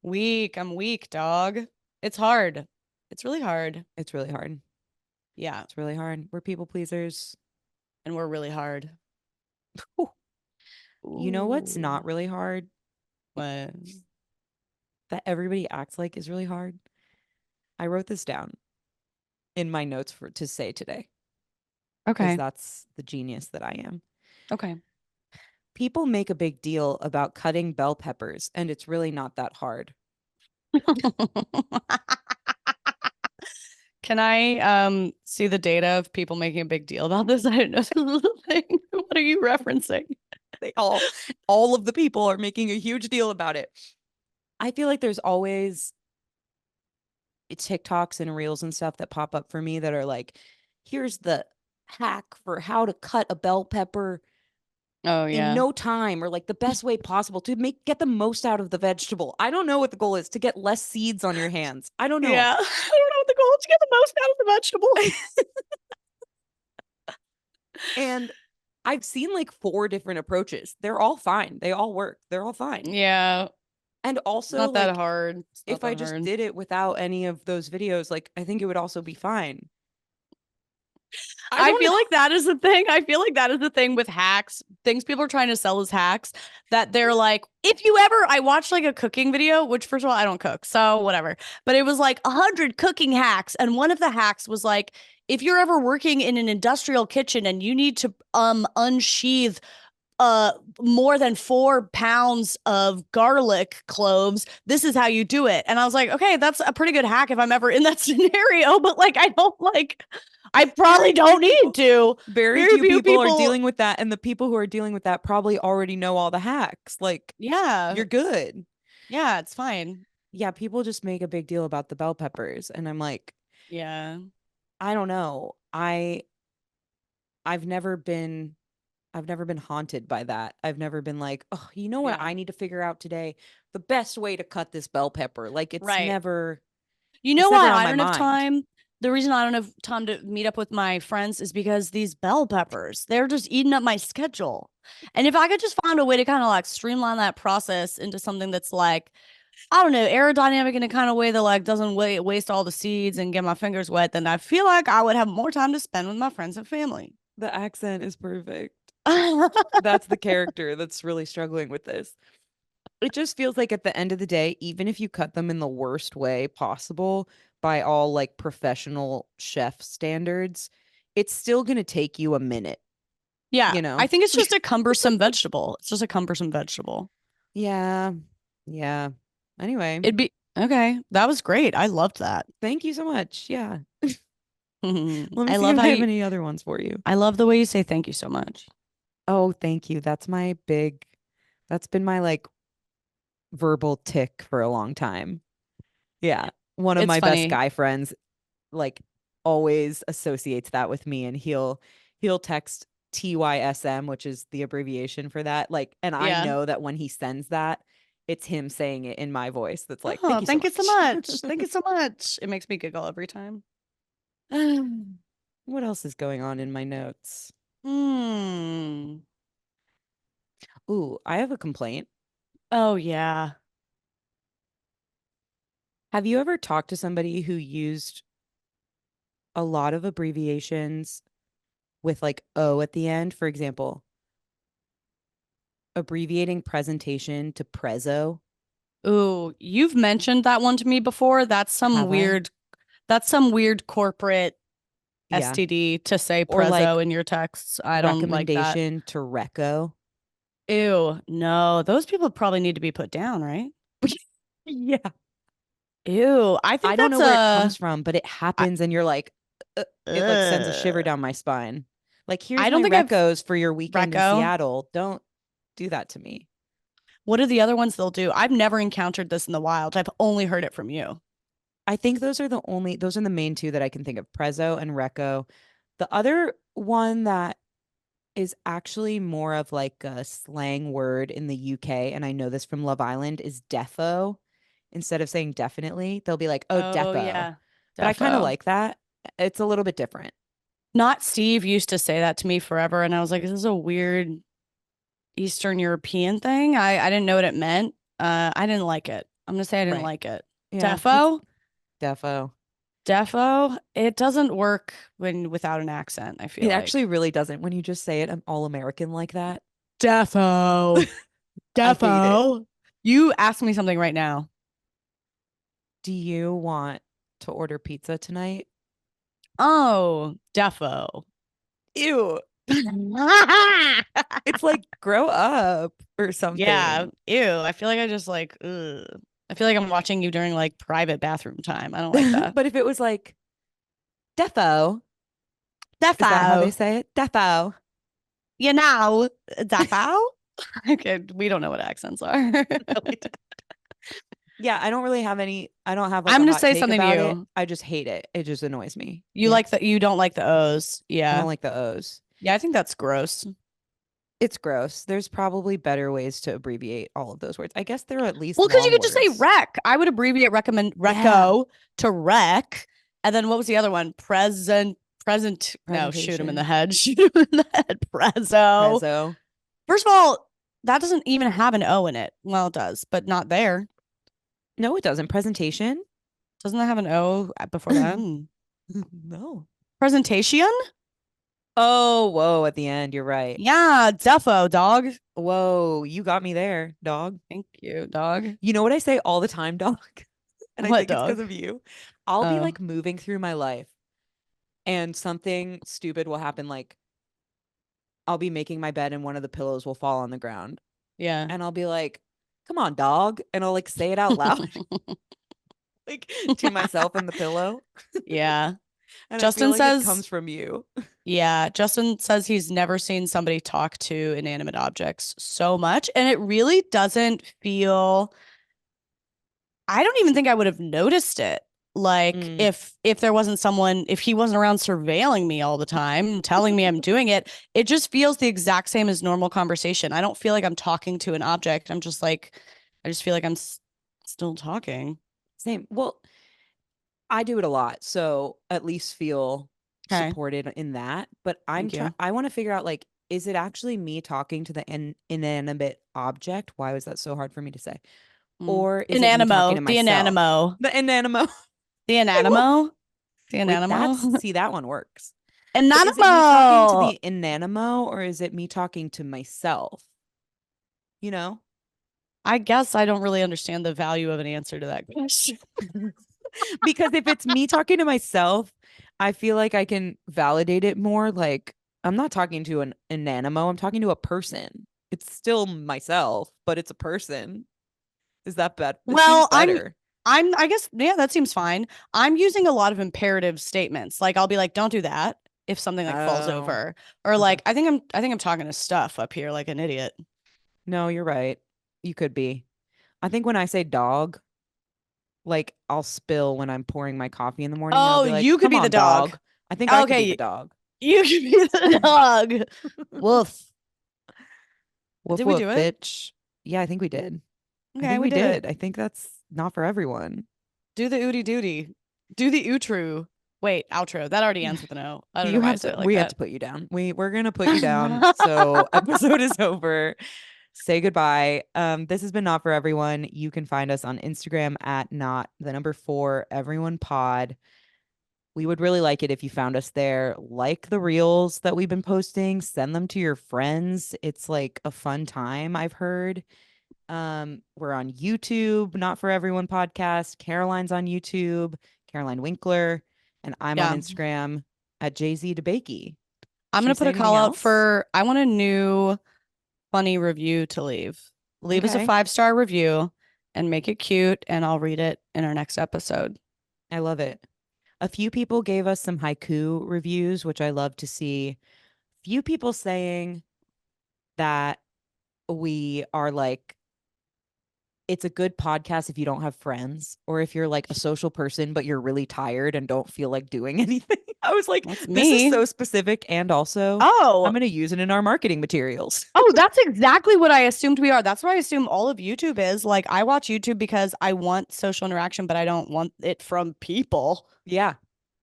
Speaker 1: Weak. I'm weak, dog. It's hard. It's really hard.
Speaker 2: It's really hard.
Speaker 1: Yeah,
Speaker 2: It's really hard. We're people pleasers.
Speaker 1: and we're really hard.
Speaker 2: Whew. You know what's not
Speaker 1: Ooh.
Speaker 2: really hard?
Speaker 1: What?
Speaker 2: That everybody acts like is really hard. I wrote this down in my notes for to say today because
Speaker 1: Okay.
Speaker 2: that's the genius that I am.
Speaker 1: Okay.
Speaker 2: People make a big deal about cutting bell peppers, and it's really not that hard.
Speaker 1: Can I see the data of people making a big deal about this? I didn't know this was a thing. What are you referencing?
Speaker 2: They all of the people are making a huge deal about it. I feel like there's always TikToks and reels and stuff that pop up for me that are like, here's the hack for how to cut a bell pepper
Speaker 1: Oh
Speaker 2: in
Speaker 1: yeah.
Speaker 2: no time, or like the best way possible to get the most out of the vegetable. I don't know what the goal is, to get less seeds on your hands. I don't know.
Speaker 1: Yeah. I don't know what the goal is to get the most out of the vegetable.
Speaker 2: And I've seen like four different approaches. They're all fine. They all work. They're all fine.
Speaker 1: Yeah.
Speaker 2: And
Speaker 1: It's
Speaker 2: also
Speaker 1: not that
Speaker 2: like
Speaker 1: hard. It's not
Speaker 2: if I
Speaker 1: that
Speaker 2: just
Speaker 1: hard.
Speaker 2: did it without any of those videos, like I think it would also be fine. I
Speaker 1: I
Speaker 2: don't
Speaker 1: feel
Speaker 2: know.
Speaker 1: like that is the thing. I feel like that is the thing with hacks, things people are trying to sell as hacks, that they're like, if you ever, I watched like a cooking video, which first of all, I don't cook, so whatever. But it was like 100 cooking hacks. And one of the hacks was like, if you're ever working in an industrial kitchen and you need to unsheath uh more than 4 pounds of garlic cloves, this is how you do it. And I was like, okay, that's a pretty good hack if I'm ever in that scenario, but like I don't like, I probably don't need to.
Speaker 2: Very
Speaker 1: Very
Speaker 2: few
Speaker 1: few
Speaker 2: people are
Speaker 1: people.
Speaker 2: dealing with that, and the people who are dealing with that probably already know all the hacks. Like
Speaker 1: Yeah.
Speaker 2: you're good.
Speaker 1: Yeah, it's fine.
Speaker 2: Yeah, people just make a big deal about the bell peppers, and I'm like,
Speaker 1: Yeah.
Speaker 2: I don't know. I've never been I've never been haunted by that. I've never been like, "Oh, you know what
Speaker 1: Yeah.
Speaker 2: I need to figure out today? The best way to cut this bell pepper." Like
Speaker 1: Right. You
Speaker 2: it's
Speaker 1: know
Speaker 2: never
Speaker 1: why
Speaker 2: on
Speaker 1: I
Speaker 2: my
Speaker 1: don't have
Speaker 2: mind.
Speaker 1: time? The reason I don't have time to meet up with my friends is because these bell peppers, they're just eating up my schedule. And if I could just find a way to kind of like streamline that process into something that's like, I don't know, aerodynamic in a kind of way that like doesn't waste all the seeds and get my fingers wet, then I feel like I would have more time to spend with my friends and family.
Speaker 2: The accent is perfect. That's the character that's really struggling with this. It just feels like at the end of the day, even if you cut them in the worst way possible by all like professional chef standards, it's still going to take you a minute,
Speaker 1: Yeah,
Speaker 2: you
Speaker 1: I
Speaker 2: know?
Speaker 1: think it's just a cumbersome vegetable. It's just a cumbersome vegetable.
Speaker 2: Yeah. Yeah. Anyway,
Speaker 1: It'd be okay. That was great. I loved that.
Speaker 2: thank you so much. Yeah. Let me
Speaker 1: I
Speaker 2: see
Speaker 1: love
Speaker 2: if
Speaker 1: how
Speaker 2: I have
Speaker 1: you,
Speaker 2: any other ones for you.
Speaker 1: I love the way you say thank you so much.
Speaker 2: Oh, thank you. That's been my like verbal tick for a long time. Yeah. One of
Speaker 1: It's
Speaker 2: my best
Speaker 1: funny.
Speaker 2: guy friends like always associates that with me, and he'll text TYSM, which is the abbreviation for that. Like, and I
Speaker 1: Yeah.
Speaker 2: know that when he sends that, it's him saying it in my voice. That's like,
Speaker 1: Oh,
Speaker 2: thank you so
Speaker 1: thank you so
Speaker 2: much.
Speaker 1: much. Thank you so much. It makes me giggle every time.
Speaker 2: What else is going on in my notes?
Speaker 1: Hmm.
Speaker 2: Ooh, I have a complaint.
Speaker 1: Oh, yeah.
Speaker 2: Have you ever talked to somebody who used a lot of abbreviations with like O at the end? For example, abbreviating presentation to prezzo.
Speaker 1: Ooh, you've mentioned that one to me before.
Speaker 2: Have I?
Speaker 1: That's some weird corporate
Speaker 2: Yeah.
Speaker 1: STD to say
Speaker 2: Or like
Speaker 1: prezzo in your texts. I don't like that.
Speaker 2: recommendation to reco.
Speaker 1: Ew, no, those people probably need to be put down, right?
Speaker 2: Yeah.
Speaker 1: Ew, I
Speaker 2: I
Speaker 1: think
Speaker 2: don't
Speaker 1: that's
Speaker 2: know where it
Speaker 1: a,
Speaker 2: comes from, but it
Speaker 1: I,
Speaker 2: happens and you're like, it like sends a shiver
Speaker 1: ugh.
Speaker 2: down my spine. Like, here's
Speaker 1: I
Speaker 2: my
Speaker 1: don't think I've
Speaker 2: recos for your weekend in
Speaker 1: reco.
Speaker 2: Seattle. Don't do that to me.
Speaker 1: What are the other ones they'll do? I've never encountered this in the wild. I've only heard it from you.
Speaker 2: I think those are the main two that I can think of, prezzo and reco. The other one that is actually more of like a slang word in the UK, and I know this from Love Island, is defo. Instead of saying definitely, they'll be like, oh,
Speaker 1: Oh
Speaker 2: defo.
Speaker 1: yeah,
Speaker 2: But I kind of
Speaker 1: defo.
Speaker 2: like that. It's a little bit different.
Speaker 1: Not Steve used to say that to me forever, and I was like, "This is a weird Eastern European thing." I didn't know what it meant. I didn't like it. I'm gonna say I didn't
Speaker 2: Right.
Speaker 1: like it.
Speaker 2: Yeah, it's
Speaker 1: Defo,
Speaker 2: defo.
Speaker 1: defo. It doesn't work when without an accent. I feel
Speaker 2: It actually
Speaker 1: like
Speaker 2: really doesn't. When you just say it, I'm all American like that.
Speaker 1: defo,
Speaker 2: I hate it.
Speaker 1: defo. You ask me something right now.
Speaker 2: Do you want to order pizza tonight?
Speaker 1: Oh, defo.
Speaker 2: Ew. It's like grow up or
Speaker 1: Yeah.
Speaker 2: something.
Speaker 1: Ew. I feel like I just like, ugh. I feel like I'm watching you during like private bathroom time. I don't like that.
Speaker 2: But if it was like defo, is that how they
Speaker 1: Defo.
Speaker 2: say it? Defo.
Speaker 1: You know, defo. Okay. We don't know what accents are.
Speaker 2: No, we don't. Yeah, I don't have like
Speaker 1: I'm
Speaker 2: a
Speaker 1: gonna
Speaker 2: hot
Speaker 1: say
Speaker 2: take
Speaker 1: something to
Speaker 2: about it.
Speaker 1: you.
Speaker 2: I just hate it. It just annoys me.
Speaker 1: You
Speaker 2: Yeah.
Speaker 1: like the you don't like the O's.
Speaker 2: I don't
Speaker 1: Yeah.
Speaker 2: like the O's.
Speaker 1: Yeah, I think that's gross.
Speaker 2: It's gross. There's probably better ways to abbreviate all of those words. I guess there are at least
Speaker 1: Well, because you
Speaker 2: long
Speaker 1: could just say
Speaker 2: words.
Speaker 1: rec. I would abbreviate recommend
Speaker 2: Yeah.
Speaker 1: reco to rec. And then what was the other one? Present. No, shoot him in the
Speaker 2: Presentation.
Speaker 1: head. Shoot him in the head. Prezzo.
Speaker 2: Prezzo.
Speaker 1: First of all, that doesn't even have an O in it. Well, it does, but not there.
Speaker 2: No, it doesn't. Presentation?
Speaker 1: Doesn't that have an O before that?
Speaker 2: No.
Speaker 1: Presentation?
Speaker 2: Oh, whoa, at the end, you're right.
Speaker 1: Yeah, defo, dog.
Speaker 2: Whoa, you got me there, dog.
Speaker 1: Thank you, dog.
Speaker 2: You know what I say all the time, dog? And I
Speaker 1: What
Speaker 2: think it's because
Speaker 1: dog?
Speaker 2: of you. I'll be
Speaker 1: Oh,
Speaker 2: like moving through my life and something stupid will happen. Like I'll be making my bed and one of the pillows will fall on the ground.
Speaker 1: yeah.
Speaker 2: And I'll be like, come on, dog. And I'll like say it out loud, like to myself and the pillow.
Speaker 1: Yeah.
Speaker 2: And I feel
Speaker 1: Justin
Speaker 2: like it
Speaker 1: says,
Speaker 2: comes from you.
Speaker 1: yeah, Justin says he's never seen somebody talk to inanimate objects so much. And it really doesn't feel, I don't even think I would have noticed it. Like
Speaker 2: Mm,
Speaker 1: if there wasn't someone, if he wasn't around surveilling me all the time, telling me I'm doing it, it just feels the exact same as normal conversation. I don't feel like I'm talking to an object. I'm just like, I just feel like still talking.
Speaker 2: same. Well, I do it a lot, so at least feel
Speaker 1: Okay,
Speaker 2: supported in that. But
Speaker 1: thank you.
Speaker 2: I want to figure out like, is it actually me talking to the inanimate object? Why was that so hard for me to say? Or is it me talking
Speaker 1: Inanimo,
Speaker 2: to myself? The inanimo.
Speaker 1: the
Speaker 2: I love.
Speaker 1: inanimo, the
Speaker 2: Wait, that's
Speaker 1: inanimo,
Speaker 2: see that one works. But is it me talking to
Speaker 1: inanimo.
Speaker 2: the inanimo or is it me talking to myself? You know?
Speaker 1: I guess I don't really understand the value of an answer to that question.
Speaker 2: Because if it's me talking to myself, I feel like I can validate it more. Like, I'm not talking to an inanimo, I'm talking to a person. It's still myself, but it's a person. Is that better? It seems
Speaker 1: Well,
Speaker 2: better.
Speaker 1: I guess, yeah, that seems fine. I'm using a lot of imperative statements. Like I'll be like, don't do that if something like falls
Speaker 2: Oh,
Speaker 1: over. Or
Speaker 2: okay.
Speaker 1: like, I think I'm talking to stuff up here like an idiot.
Speaker 2: No, you're right. You could be. I think when I say dog, like I'll spill when I'm pouring my coffee in the morning and I'll
Speaker 1: Oh,
Speaker 2: be like,
Speaker 1: you could
Speaker 2: come
Speaker 1: be the
Speaker 2: on,
Speaker 1: dog.
Speaker 2: dog. I think I could be the
Speaker 1: Okay,
Speaker 2: dog.
Speaker 1: you could be the dog. Woof.
Speaker 2: Woof
Speaker 1: Did we
Speaker 2: woof,
Speaker 1: do it?
Speaker 2: bitch. Yeah, I think we did. I
Speaker 1: Okay,
Speaker 2: think
Speaker 1: we
Speaker 2: we
Speaker 1: did it.
Speaker 2: did. I think that's not for everyone.
Speaker 1: Do the ooty doody. Do the outro. Wait, outro. That already ends with an O. I don't know
Speaker 2: You
Speaker 1: why I
Speaker 2: have
Speaker 1: said
Speaker 2: to
Speaker 1: it like
Speaker 2: we had
Speaker 1: that.
Speaker 2: to put you down. We're gonna put you down. So episode is over. Say goodbye. This has been Not For Everyone. You can find us on Instagram at not the number four everyone pod. We would really like it if you found us there. Like the reels that we've been posting, send them to your friends. It's like a fun time, I've heard. We're on YouTube, Not For Everyone podcast. Caroline's on YouTube, Caroline Winkler, and I'm on
Speaker 1: Yeah.
Speaker 2: Instagram at Jess DeBakey.
Speaker 1: I'm
Speaker 2: Should we
Speaker 1: gonna put
Speaker 2: say
Speaker 1: a call
Speaker 2: anything
Speaker 1: out
Speaker 2: else?
Speaker 1: for I want a new funny review to leave. Leave us a
Speaker 2: Okay.
Speaker 1: 5-star review and make it cute, and I'll read it in our next episode.
Speaker 2: I love it. A few people gave us some haiku reviews, which I love to see. Few people saying that we are like it's a good podcast if you don't have friends or if you're like a social person but you're really tired and don't feel like doing anything. I was like,
Speaker 1: That's
Speaker 2: this is
Speaker 1: me.
Speaker 2: so specific and also I'm
Speaker 1: Oh,
Speaker 2: going to use it in our marketing materials.
Speaker 1: oh, that's exactly what I assumed we are. That's what I assume all of YouTube is. Like, I watch YouTube because I want social interaction, but I don't want it from people.
Speaker 2: Yeah.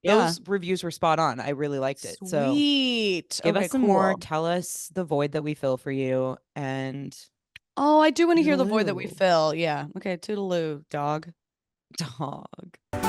Speaker 1: Yeah.
Speaker 2: Those reviews were spot on. I really liked it. So
Speaker 1: Sweet.
Speaker 2: give us
Speaker 1: Okay,
Speaker 2: some more.
Speaker 1: cool.
Speaker 2: Tell us the void that we fill for you and
Speaker 1: Oh, I do want to hear the void that we
Speaker 2: toodaloo,
Speaker 1: fill. Yeah. Okay, toodaloo, dog.
Speaker 2: dog.